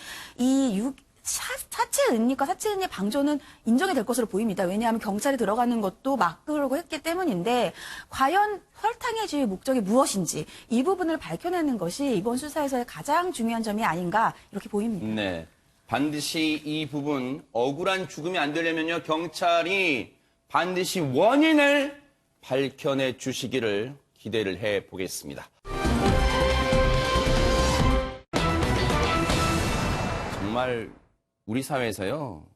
사체 은닉과 사체 은닉 방조는 인정이 될 것으로 보입니다. 왜냐하면 경찰이 들어가는 것도 막으려고 했기 때문인데 과연 설탕의 주의 목적이 무엇인지 이 부분을 밝혀내는 것이 이번 수사에서의 가장 중요한 점이 아닌가 이렇게 보입니다. 반드시 이 부분 억울한 죽음이 안 되려면요 경찰이 반드시 원인을 밝혀내 주시기를 기대를 해 보겠습니다. 정말 우리 사회에서요,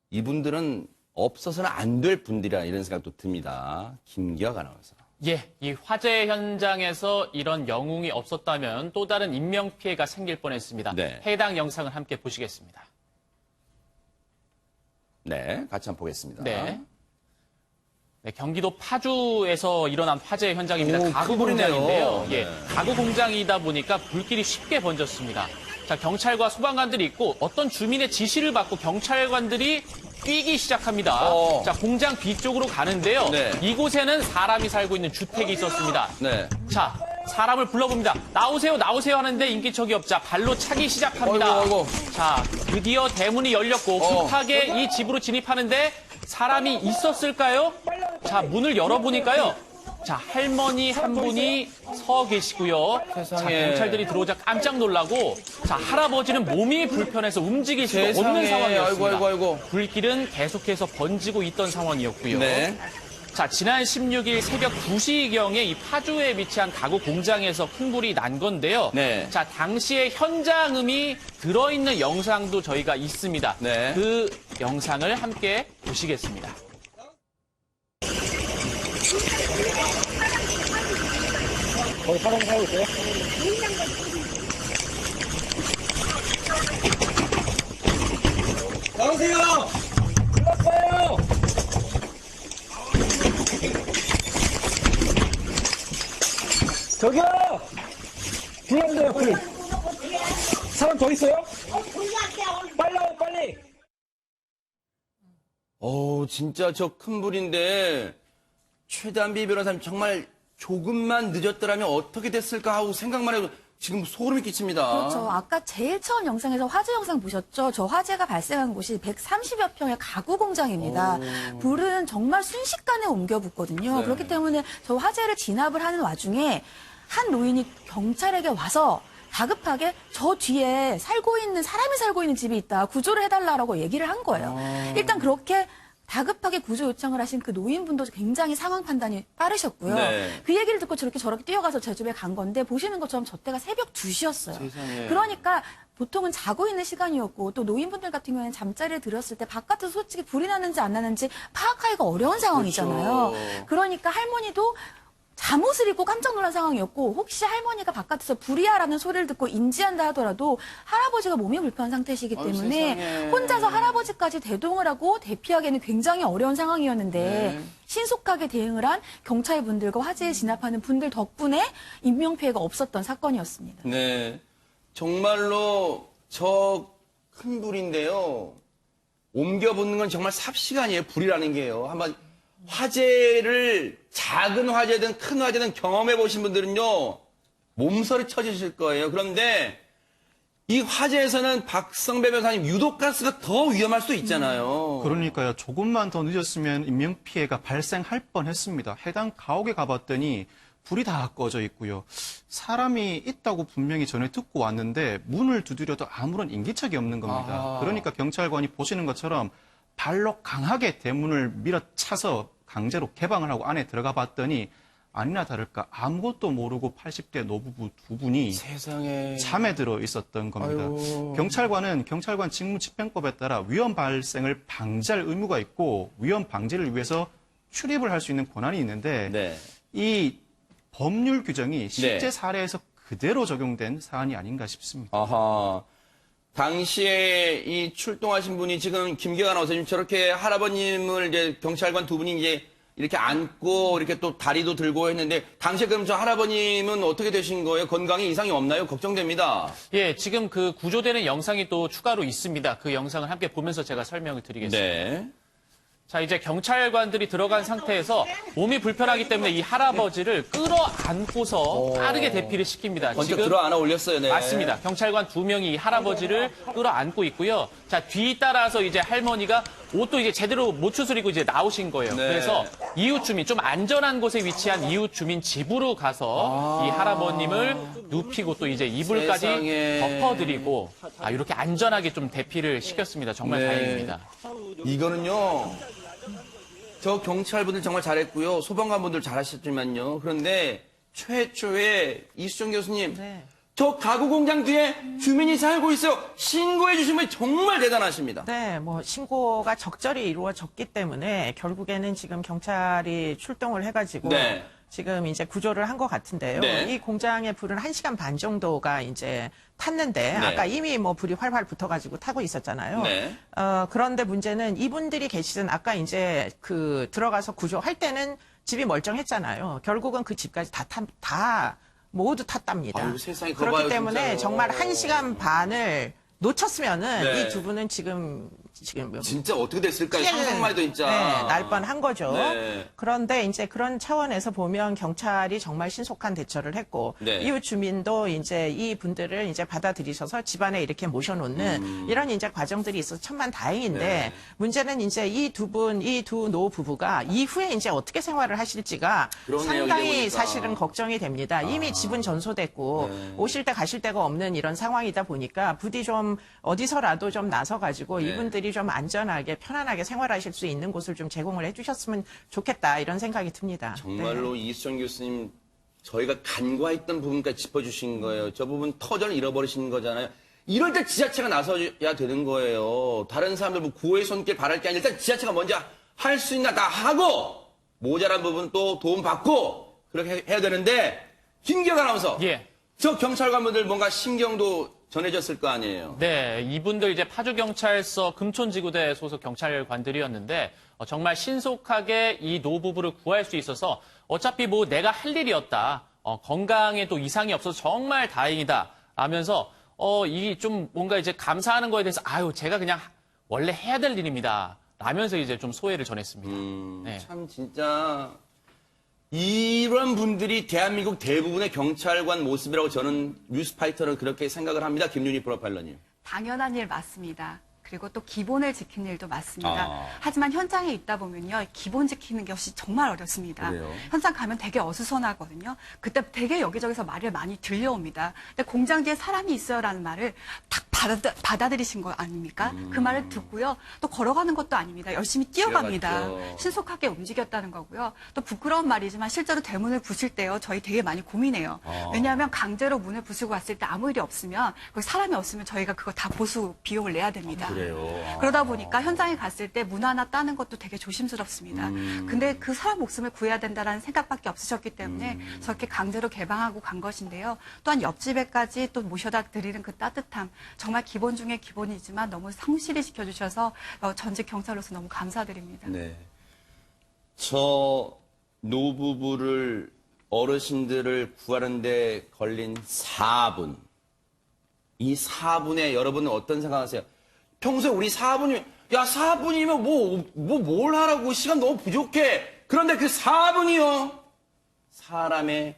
이분들은 없어서는 안 될 분들이라 이런 생각도 듭니다. 김기학 아나운서. 예, 이 화재 현장에서 이런 영웅이 없었다면 또 다른 인명피해가 생길 뻔했습니다. 네. 해당 영상을 함께 보시겠습니다. 네, 같이 한번 보겠습니다. 네. 네, 경기도 파주에서 일어난 화재 현장입니다. 오, 가구 큰 불이네요. 공장인데요. 예, 네. 가구 공장이다 보니까 불길이 쉽게 번졌습니다. 자, 경찰과 소방관들이 있고 어떤 주민의 지시를 받고 경찰관들이 뛰기 시작합니다. 자, 공장 뒤쪽으로 가는데요. 네. 이곳에는 사람이 살고 있는 주택이 있었습니다. 네. 자, 사람을 불러봅니다. 나오세요, 나오세요 하는데 인기척이 없자 발로 차기 시작합니다. 어이구. 자, 드디어 대문이 열렸고 급하게 이 집으로 진입하는데 사람이 있었을까요? 자, 문을 열어보니까요. 자, 할머니 한 분이 서 계시고요. 자, 경찰들이 들어오자 깜짝 놀라고, 자, 할아버지는 몸이 불편해서 움직일 수가 없는 상황이었습니다. 아이고. 불길은 계속해서 번지고 있던 상황이었고요. 네. 자, 지난 16일 새벽 2시경에 이 파주에 위치한 가구 공장에서 큰 불이 난 건데요. 네. 자, 당시의 현장음이 들어있는 영상도 저희가 있습니다. 네. 그 영상을 함께 보시겠습니다. 거기 사람 살고 있어요? 나오세요! 불났어요! 저기요! 불났어요, 불! 사람 더 있어요? 빨리 와요, 빨리! 진짜 저 큰 불인데 최단비 변호사님 정말 조금만 늦었더라면 어떻게 됐을까 하고 생각만 해도 지금 소름이 끼칩니다. 그렇죠. 아까 제일 처음 영상에서 화재 영상 보셨죠? 저 화재가 발생한 곳이 130여 평의 가구 공장입니다. 불은 정말 순식간에 옮겨 붙거든요. 네. 그렇기 때문에 저 화재를 진압을 하는 와중에 한 노인이 경찰에게 와서 다급하게 저 뒤에 사람이 살고 있는 집이 있다. 구조를 해달라고 얘기를 한 거예요. 일단 그렇게 다급하게 구조 요청을 하신 그 노인분도 굉장히 상황 판단이 빠르셨고요. 네. 그 얘기를 듣고 저렇게 뛰어가서 제 집에 간 건데 보시는 것처럼 저 때가 새벽 2시였어요. 세상에. 그러니까 보통은 자고 있는 시간이었고 또 노인분들 같은 경우에는 잠자리를 들었을 때 바깥에서 솔직히 불이 나는지 안 나는지 파악하기가 어려운 상황이잖아요. 그렇죠. 그러니까 할머니도 잠옷을 입고 깜짝 놀란 상황이었고 혹시 할머니가 바깥에서 불이야라는 소리를 듣고 인지한다 하더라도 할아버지가 몸이 불편한 상태시기 때문에 세상에. 혼자서 할아버지까지 대동을 하고 대피하기에는 굉장히 어려운 상황이었는데 네. 신속하게 대응을 한 경찰분들과 화재에 진압하는 분들 덕분에 인명피해가 없었던 사건이었습니다. 네. 정말로 저 큰 불인데요. 옮겨 붙는 건 정말 삽시간이에요. 불이라는 게요. 한번 화재를 작은 화재든 큰 화재든 경험해 보신 분들은요. 몸서리 쳐지실 거예요. 그런데 이 화재에서는 박성배 변호사님 유독가스가 더 위험할 수도 있잖아요. 그러니까요. 조금만 더 늦었으면 인명피해가 발생할 뻔했습니다. 해당 가옥에 가봤더니 불이 다 꺼져 있고요. 사람이 있다고 분명히 전에 듣고 왔는데 문을 두드려도 아무런 인기척이 없는 겁니다. 아하. 그러니까 경찰관이 보시는 것처럼 발로 강하게 대문을 밀어차서 강제로 개방을 하고 안에 들어가 봤더니 아니나 다를까 아무것도 모르고 80대 노부부 두 분이 세상에. 잠에 들어 있었던 겁니다. 아이고. 경찰관은 경찰관 직무집행법에 따라 위험 발생을 방지할 의무가 있고 위험 방지를 위해서 출입을 할 수 있는 권한이 있는데 네. 이 법률 규정이 실제 네. 사례에서 그대로 적용된 사안이 아닌가 싶습니다. 아하. 당시에 이 출동하신 분이 지금 김기학 아나운서님 저렇게 할아버님을 이제 경찰관 두 분이 이제 이렇게 안고 이렇게 또 다리도 들고 했는데 당시에 그럼 저 할아버님은 어떻게 되신 거예요? 건강에 이상이 없나요? 걱정됩니다. 예, 지금 그 구조되는 영상이 또 추가로 있습니다. 그 영상을 함께 보면서 제가 설명을 드리겠습니다. 네. 자, 이제 경찰관들이 들어간 상태에서 몸이 불편하기 때문에 이 할아버지를 끌어안고서 빠르게 대피를 시킵니다. 먼저 들어 안아 올렸어요. 네. 맞습니다. 경찰관 2명이 이 할아버지를 끌어안고 있고요. 자, 뒤 따라서 이제 할머니가 옷도 이제 제대로 못 추스리고 이제 나오신 거예요. 네. 그래서 이웃 주민, 좀 안전한 곳에 위치한 이웃 주민 집으로 가서 이 할아버님을 눕히고 또 이제 이불까지 세상에. 덮어드리고 이렇게 안전하게 좀 대피를 시켰습니다. 정말 네. 다행입니다. 이거는요. 저 경찰분들 정말 잘했고요. 소방관분들 잘하셨지만요. 그런데 최초에 이수정 교수님 네. 저 가구 공장 뒤에 주민이 살고 있어요. 신고해 주신 분이 정말 대단하십니다. 네, 뭐 신고가 적절히 이루어졌기 때문에 결국에는 지금 경찰이 출동을 해가지고 네. 지금 이제 구조를 한 것 같은데요. 네. 이 공장의 불은 1시간 반 정도가 이제 탔는데 네. 아까 이미 뭐 불이 활활 붙어가지고 타고 있었잖아요. 네. 그런데 문제는 이분들이 계시던 아까 이제 그 들어가서 구조할 때는 집이 멀쩡했잖아요. 결국은 그 집까지 다 모두 탔답니다. 아유, 세상에 그거 그렇기 봐요, 때문에 진짜요. 정말 1시간 반을 놓쳤으면은 네. 이 두 분은 지금 진짜 어떻게 됐을까요? 피해는, 상상만 해도 진짜. 네, 날 뻔한 거죠. 네. 그런데 이제 그런 차원에서 보면 경찰이 정말 신속한 대처를 했고 네. 이웃 주민도 이제 이 분들을 이제 받아들이셔서 집안에 이렇게 모셔놓는 이런 이제 과정들이 있어서 천만다행인데 네. 문제는 이제 이 두 노 부부가 이후에 이제 어떻게 생활을 하실지가 그러네요, 상당히 이제 보니까. 사실은 걱정이 됩니다. 이미 집은 전소됐고 네. 오실 때 가실 데가 없는 이런 상황이다 보니까 부디 좀 어디서라도 좀 나서가지고 네. 이분들이 좀 안전하게 편안하게 생활하실 수 있는 곳을 좀 제공을 해주셨으면 좋겠다 이런 생각이 듭니다. 정말로 이수정 교수님 저희가 간과했던 부분까지 짚어주신 거예요. 저 부분 터전을 잃어버리신 거잖아요. 이럴 때 지자체가 나서야 되는 거예요. 다른 사람들 뭐 구호의 손길 바랄 게 아니라 일단 지자체가 먼저 할 수 있나 다 하고 모자란 부분 또 도움 받고 그렇게 해야 되는데 김기혁 아나운서 예. 저 경찰관분들 뭔가 신경도 전해졌을 거 아니에요. 네, 이분들 이제 파주경찰서 금촌지구대 소속 경찰관들이었는데 정말 신속하게 이 노부부를 구할 수 있어서 어차피 뭐 내가 할 일이었다. 건강에 또 이상이 없어서 정말 다행이다. 라면서 이 좀 뭔가 이제 감사하는 거에 대해서 아유 제가 그냥 원래 해야 될 일입니다. 라면서 이제 좀 소회를 전했습니다. 네. 참 진짜 이런 분들이 대한민국 대부분의 경찰관 모습이라고 저는 뉴스파이터는 그렇게 생각을 합니다. 김윤희 프로파일러님. 당연한 일 맞습니다. 그리고 또 기본을 지키는 일도 맞습니다. 하지만 현장에 있다 보면요. 기본 지키는 것이 정말 어렵습니다. 그래요? 현장 가면 되게 어수선하거든요. 그때 되게 여기저기서 말을 많이 들려옵니다. 근데 공장 뒤에 사람이 있어요라는 말을 딱 받아들이신 거 아닙니까? 그 말을 듣고요. 또 걸어가는 것도 아닙니다. 열심히 뛰어갑니다. 뛰어갔죠. 신속하게 움직였다는 거고요. 또 부끄러운 말이지만 실제로 대문을 부실 때요. 저희 되게 많이 고민해요. 왜냐하면 강제로 문을 부수고 왔을 때 아무 일이 없으면 거기 사람이 없으면 저희가 그거 다 보수 비용을 내야 됩니다. 그래요. 그러다 보니까 현장에 갔을 때 문 하나 따는 것도 되게 조심스럽습니다. 근데 그 사람 목숨을 구해야 된다는 생각밖에 없으셨기 때문에 저렇게 강제로 개방하고 간 것인데요. 또한 옆집에까지 또 모셔다 드리는 그 따뜻함. 정말 기본 중에 기본이지만 너무 성실히 지켜주셔서 전직 경찰로서 너무 감사드립니다. 네. 저 노부부를 어르신들을 구하는데 걸린 4분. 이 4분에 여러분은 어떤 생각하세요? 평소에 우리 4분이 야 4분이면 뭘 하라고 시간 너무 부족해. 그런데 그 4분이요. 사람의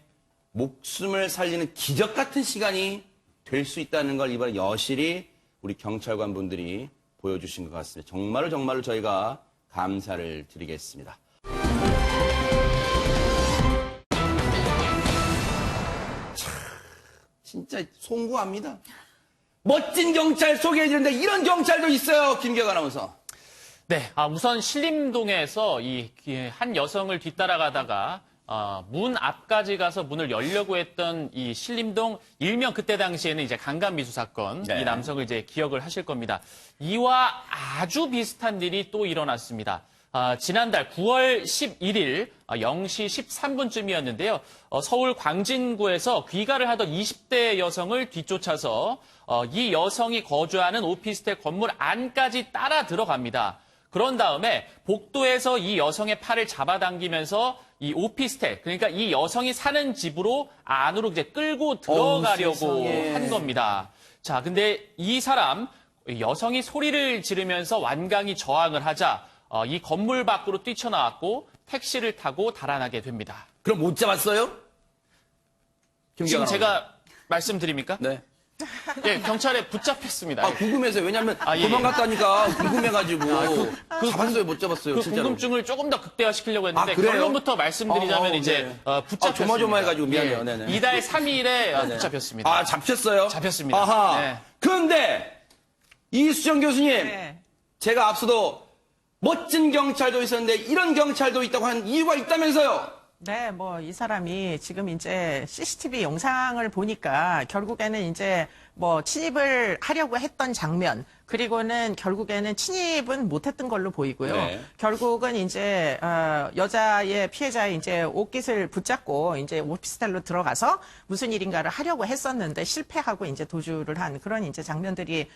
목숨을 살리는 기적 같은 시간이 될 수 있다는 걸 이번에 여실히 우리 경찰관 분들이 보여주신 것 같습니다. 정말로 저희가 감사를 드리겠습니다. 참, 진짜 송구합니다. 멋진 경찰 소개해드리는데 이런 경찰도 있어요. 김기혁 아나운서. 네, 우선 신림동에서 이 한 여성을 뒤따라가다가 문 앞까지 가서 문을 열려고 했던 이 신림동 일명 그때 당시에는 이제 강간미수 사건, 네. 이 남성을 이제 기억을 하실 겁니다. 이와 아주 비슷한 일이 또 일어났습니다. 지난달 9월 11일 0시 13분쯤이었는데요. 서울 광진구에서 귀가를 하던 20대 여성을 뒤쫓아서 이 여성이 거주하는 오피스텔 건물 안까지 따라 들어갑니다. 그런 다음에 복도에서 이 여성의 팔을 잡아당기면서 이 오피스텔, 그러니까 이 여성이 사는 집으로 안으로 이제 끌고 들어가려고 한 겁니다. 자, 근데 이 사람, 여성이 소리를 지르면서 완강히 저항을 하자 이 건물 밖으로 뛰쳐나왔고 택시를 타고 달아나게 됩니다. 그럼 못 잡았어요? 지금 제가 말씀드립니까? 네. 예, 경찰에 붙잡혔습니다. 궁금해서 왜냐면 예. 도망갔다니까 궁금해가지고 잡았어요 못 잡았어요 그 진짜로. 궁금증을 조금 더 극대화시키려고 했는데 그래요? 결론부터 말씀드리자면 이제 네. 붙잡혔습니다. 조마조마해가지고 미안해요. 네네. 이달 3일에 붙잡혔습니다. 잡혔어요? 잡혔습니다. 아하. 네. 그런데 이수정 교수님, 네. 제가 앞서도 멋진 경찰도 있었는데 이런 경찰도 있다고 하는 이유가 있다면서요? 네, 뭐, 이 사람이 지금 이제 CCTV 영상을 보니까 결국에는 이제 뭐 침입을 하려고 했던 장면, 그리고는 결국에는 침입은 못했던 걸로 보이고요. 네. 결국은 이제, 여자의 피해자의 이제 옷깃을 붙잡고 이제 오피스텔로 들어가서 무슨 일인가를 하려고 했었는데 실패하고 이제 도주를 한 그런 이제 장면들이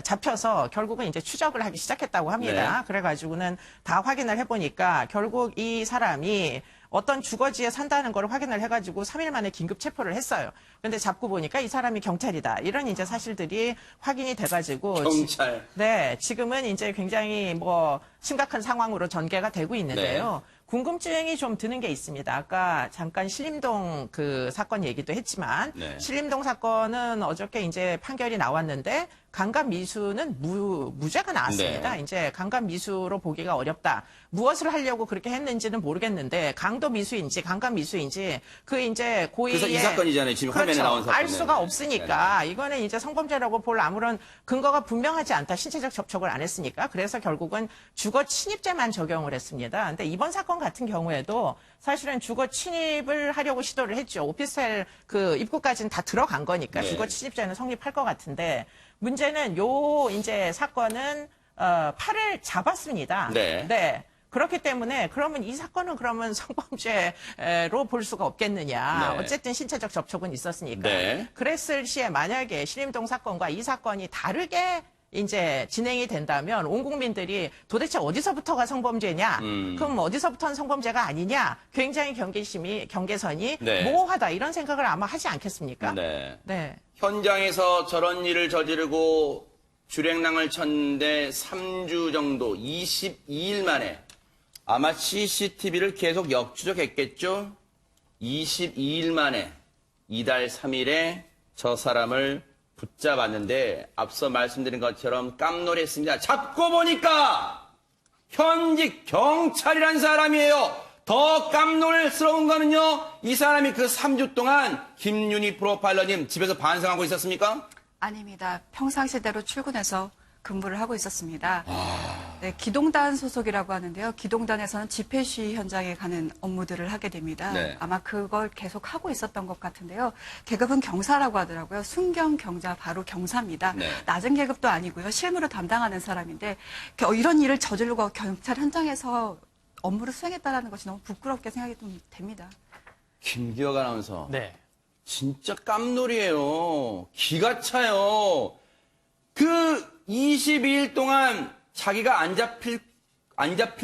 잡혀서 결국은 이제 추적을 하기 시작했다고 합니다. 네. 그래가지고는 다 확인을 해보니까 결국 이 사람이 어떤 주거지에 산다는 걸 확인을 해가지고 3일 만에 긴급 체포를 했어요. 근데 잡고 보니까 이 사람이 경찰이다. 이런 이제 사실들이 확인이 돼가지고. 경찰. 네, 지금은 이제 굉장히 뭐 심각한 상황으로 전개가 되고 있는데요. 궁금증이 좀 드는 게 있습니다. 아까 잠깐 신림동 그 사건 얘기도 했지만 신림동 사건은 어저께 이제 판결이 나왔는데 강간 미수는 무죄가 나왔습니다. 이제 강간 미수로 보기가 어렵다. 무엇을 하려고 그렇게 했는지는 모르겠는데 강도 미수인지 강간 미수인지 그 이제 고의의 그래서 이 사건이잖아요. 지금 화면에 나온 사건. 알 수가 없으니까 이거는 이제 성범죄라고 볼 아무런 근거가 분명하지 않다. 신체적 접촉을 안 했으니까. 그래서 결국은 주거 침입죄만 적용을 했습니다. 근데 이번 사건 같은 경우에도 사실은 주거 침입을 하려고 시도를 했죠. 오피스텔 그 입구까지는 다 들어간 거니까 주거 침입죄는 성립할 것 같은데 문제는 요 이제 사건은 팔을 잡았습니다. 네. 그렇기 때문에 그러면 이 사건은 그러면 성범죄로 볼 수가 없겠느냐. 어쨌든 신체적 접촉은 있었으니까. 그랬을 시에 만약에 신림동 사건과 이 사건이 다르게 이제 진행이 된다면 온 국민들이 도대체 어디서부터가 성범죄냐? 그럼 어디서부터는 성범죄가 아니냐? 굉장히 경계선이 모호하다 이런 생각을 아마 하지 않겠습니까? 네. 현장에서 저런 일을 저지르고 주랭랑을 쳤는데 3주 정도, 22일 만에 아마 CCTV를 계속 역추적했겠죠? 22일 만에 이달 3일에 저 사람을 붙잡았는데 앞서 말씀드린 것처럼 깜놀했습니다. 잡고 보니까 현직 경찰이란 사람이에요. 더 깜놀스러운 거는요. 이 사람이 그 3주 동안 김윤희 프로파일러님 집에서 반성하고 있었습니까? 아닙니다. 평상시대로 출근해서 근무를 하고 있었습니다. 네, 기동단 소속이라고 하는데요. 기동단에서는 집회 시위 현장에 가는 업무들을 하게 됩니다. 아마 그걸 계속 하고 있었던 것 같은데요. 계급은 경사라고 하더라고요. 순경 경자 바로 경사입니다. 낮은 계급도 아니고요. 실무를 담당하는 사람인데 이런 일을 저지르고 경찰 현장에서 업무를 수행했다는 것이 너무 부끄럽게 생각이 좀 됩니다. 김기혁 아나운서. 진짜 깜놀이에요. 기가 차요. 그 22일 동안 자기가 안 잡힐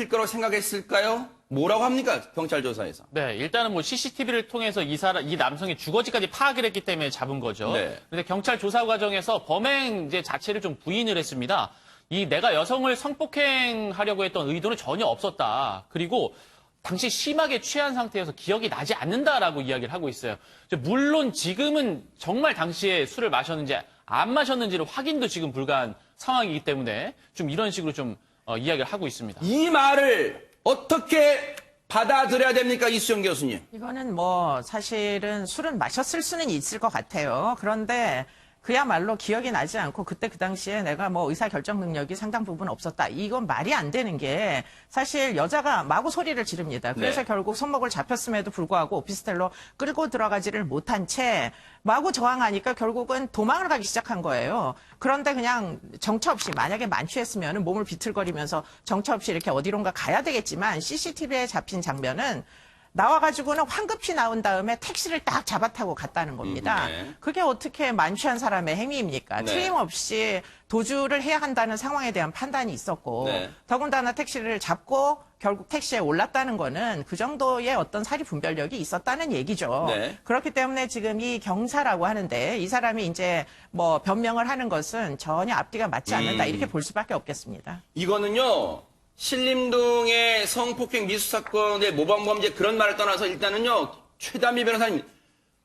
거라고 생각했을까요? 뭐라고 합니까? 경찰 조사에서. 네, 일단은 뭐 CCTV를 통해서 이 남성의 주거지까지 파악을 했기 때문에 잡은 거죠. 그런데 경찰 조사 과정에서 범행 이제 자체를 좀 부인을 했습니다. 내가 여성을 성폭행하려고 했던 의도는 전혀 없었다. 그리고 당시 심하게 취한 상태여서 기억이 나지 않는다라고 이야기를 하고 있어요. 물론 지금은 정말 당시에 술을 마셨는지 안 마셨는지를 확인도 지금 불가한 상황이기 때문에 좀 이런 식으로 좀 이야기를 하고 있습니다. 이 말을 어떻게 받아들여야 됩니까, 이수정 교수님? 이거는 뭐 사실은 술은 마셨을 수는 있을 것 같아요. 그런데 그야말로 기억이 나지 않고 그때 그 당시에 내가 뭐 의사결정 능력이 상당 부분 없었다. 이건 말이 안 되는 게 사실 여자가 마구 소리를 지릅니다. 그래서 결국 손목을 잡혔음에도 불구하고 오피스텔로 끌고 들어가지를 못한 채 마구 저항하니까 결국은 도망을 가기 시작한 거예요. 그런데 그냥 정처 없이 만약에 만취했으면 몸을 비틀거리면서 정처 없이 이렇게 어디론가 가야 되겠지만 CCTV에 잡힌 장면은 나와가지고는 황급히 나온 다음에 택시를 딱 잡아 타고 갔다는 겁니다. 그게 어떻게 만취한 사람의 행위입니까? 틀림없이 도주를 해야 한다는 상황에 대한 판단이 있었고 더군다나 택시를 잡고 결국 택시에 올랐다는 거는 그 정도의 어떤 사리 분별력이 있었다는 얘기죠. 그렇기 때문에 지금 이 경사라고 하는데 이 사람이 이제 뭐 변명을 하는 것은 전혀 앞뒤가 맞지 않는다 이렇게 볼 수밖에 없겠습니다. 이거는요. 신림동의 성폭행 미수 사건의 모범범죄 그런 말을 떠나서 일단은요. 최단미 변호사님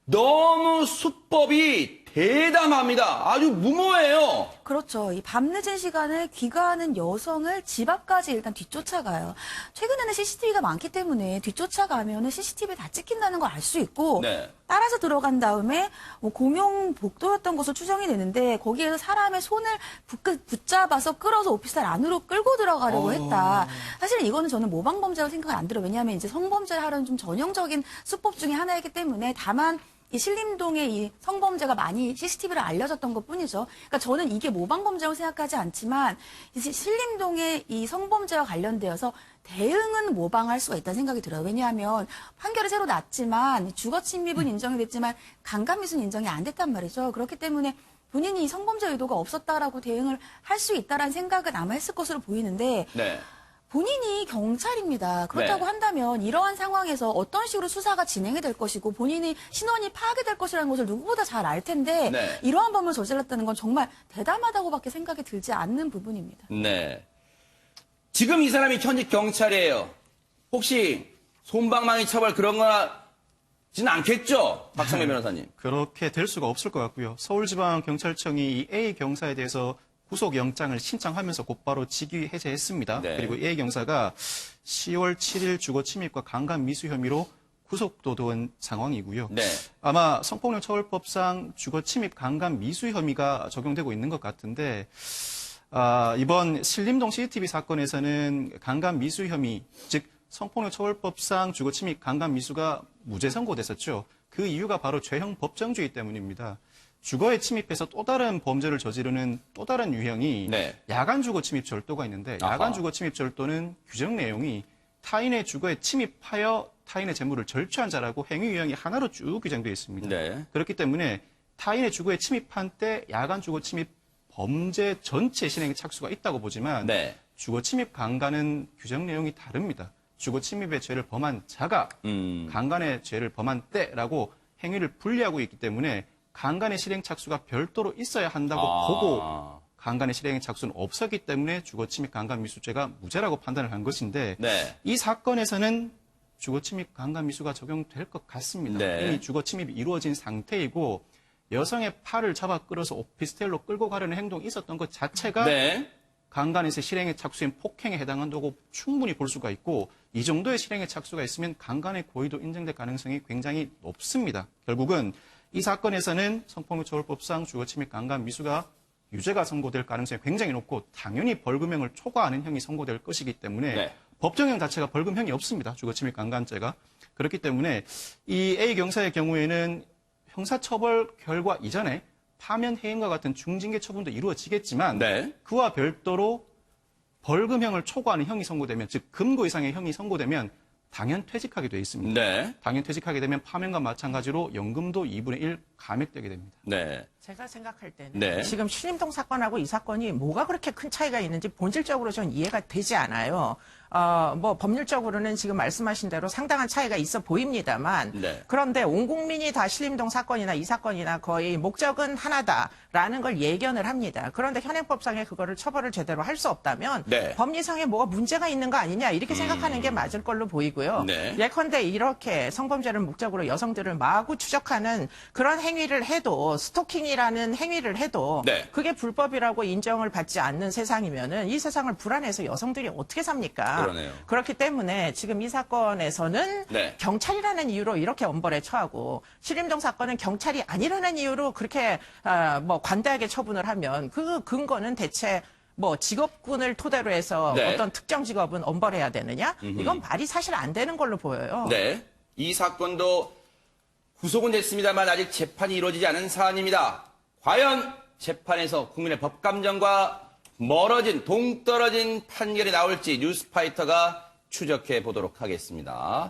너무 수법이 대담합니다. 아주 무모해요. 그렇죠. 이 밤늦은 시간에 귀가하는 여성을 집 앞까지 일단 뒤쫓아가요. 최근에는 CCTV가 많기 때문에 뒤쫓아가면은 CCTV에 다 찍힌다는 걸 알 수 있고 네. 따라서 들어간 다음에 뭐 공용 복도였던 것으로 추정이 되는데 거기에서 사람의 손을 붙잡아서 끌어서 오피스텔 안으로 끌고 들어가려고 했다. 사실 이거는 저는 모방 범죄라고 생각이 안 들어요. 왜냐하면 이제 성범죄를 하려는 좀 전형적인 수법 중에 하나이기 때문에 다만 이 신림동의 이 성범죄가 많이 CCTV로 알려졌던 것 뿐이죠. 그러니까 저는 이게 모방범죄라고 생각하지 않지만 신림동의 이 성범죄와 관련되어서 대응은 모방할 수가 있다는 생각이 들어요. 왜냐하면 판결이 새로 났지만 주거침입은 인정이 됐지만 강간미수는 인정이 안 됐단 말이죠. 그렇기 때문에 본인이 성범죄 의도가 없었다라고 대응을 할 수 있다라는 생각은 아마 했을 것으로 보이는데 네. 본인이 경찰입니다. 그렇다고 네. 한다면 이러한 상황에서 어떤 식으로 수사가 진행이 될 것이고 본인이 신원이 파악될 것이라는 것을 누구보다 잘 알 텐데 네. 이러한 범을 저질렀다는 건 정말 대담하다고밖에 생각이 들지 않는 부분입니다. 네. 지금 이 사람이 현직 경찰이에요. 혹시 솜방망이 처벌 그런 거지는 않겠죠? 박성민 변호사님. 그렇게 될 수가 없을 것 같고요. 서울지방경찰청이 이 A 경사에 대해서 구속영장을 신청하면서 곧바로 직위 해제했습니다. 네. 그리고 A 경사가 10월 7일 주거침입과 강간미수 혐의로 구속도 된 상황이고요. 네. 아마 성폭력처벌법상 주거침입 강간미수 혐의가 적용되고 있는 것 같은데 이번 신림동 CCTV 사건에서는 강간미수 혐의, 즉 성폭력처벌법상 주거침입 강간미수가 무죄 선고됐었죠. 그 이유가 바로 죄형 법정주의 때문입니다. 주거에 침입해서 또 다른 범죄를 저지르는 또 다른 유형이 네. 야간 주거 침입 절도가 있는데 야간 주거 침입 절도는 규정 내용이 타인의 주거에 침입하여 타인의 재물을 절취한 자라고 행위 유형이 하나로 쭉 규정되어 있습니다. 네. 그렇기 때문에 타인의 주거에 침입한 때 야간 주거 침입 범죄 전체 실행에 착수가 있다고 보지만 네. 주거 침입 강간은 규정 내용이 다릅니다. 주거 침입의 죄를 범한 자가 강간의 죄를 범한 때라고 행위를 분리하고 있기 때문에 강간의 실행 착수가 별도로 있어야 한다고 보고 강간의 실행 착수는 없었기 때문에 주거침입 강간미수죄가 무죄라고 판단을 한 것인데 네. 이 사건에서는 주거침입 강간미수가 적용될 것 같습니다. 네. 이미 주거침입이 이루어진 상태이고 여성의 팔을 잡아 끌어서 오피스텔로 끌고 가려는 행동이 있었던 것 자체가 네. 강간에서 실행의 착수인 폭행에 해당한다고 충분히 볼 수가 있고 이 정도의 실행의 착수가 있으면 강간의 고의도 인정될 가능성이 굉장히 높습니다. 결국은 이 사건에서는 성폭력처벌법상 주거침입 강간미수가 유죄가 선고될 가능성이 굉장히 높고 당연히 벌금형을 초과하는 형이 선고될 것이기 때문에 네. 법정형 자체가 벌금형이 없습니다. 주거침입 강간죄가. 그렇기 때문에 이 A 경사의 경우에는 형사처벌 결과 이전에 파면 해임과 같은 중징계 처분도 이루어지겠지만 네. 그와 별도로 벌금형을 초과하는 형이 선고되면 즉 금고 이상의 형이 선고되면 당연 퇴직하게 돼 있습니다. 네. 당연 퇴직하게 되면 파면과 마찬가지로 연금도 2분의 1 감액되게 됩니다. 네. 제가 생각할 때는 네. 지금 신림동 사건하고 이 사건이 뭐가 그렇게 큰 차이가 있는지 본질적으로 전 이해가 되지 않아요. 뭐 법률적으로는 지금 말씀하신 대로 상당한 차이가 있어 보입니다만 네. 그런데 온 국민이 다 신림동 사건이나 이 사건이나 거의 목적은 하나다라는 걸 예견을 합니다. 그런데 현행법상에 그거를 처벌을 제대로 할 수 없다면 네. 법리상에 뭐가 문제가 있는 거 아니냐 이렇게 생각하는 게 맞을 걸로 보이고요. 네. 예컨대 이렇게 성범죄를 목적으로 여성들을 마구 추적하는 그런 행위를 해도 스토킹이라는 행위를 해도 네. 그게 불법이라고 인정을 받지 않는 세상이면은 이 세상을 불안해서 여성들이 어떻게 삽니까? 그러네요. 그렇기 때문에 지금 이 사건에서는 네. 경찰이라는 이유로 이렇게 엄벌에 처하고 신림동 사건은 경찰이 아니라는 이유로 그렇게 뭐 관대하게 처분을 하면 그 근거는 대체 뭐 직업군을 토대로 해서 네. 어떤 특정 직업은 엄벌해야 되느냐? 이건 말이 사실 안 되는 걸로 보여요. 네. 이 사건도 구속은 됐습니다만 아직 재판이 이루어지지 않은 사안입니다. 과연 재판에서 국민의 법감정과 멀어진 동떨어진 판결이 나올지 뉴스파이터가 추적해 보도록 하겠습니다.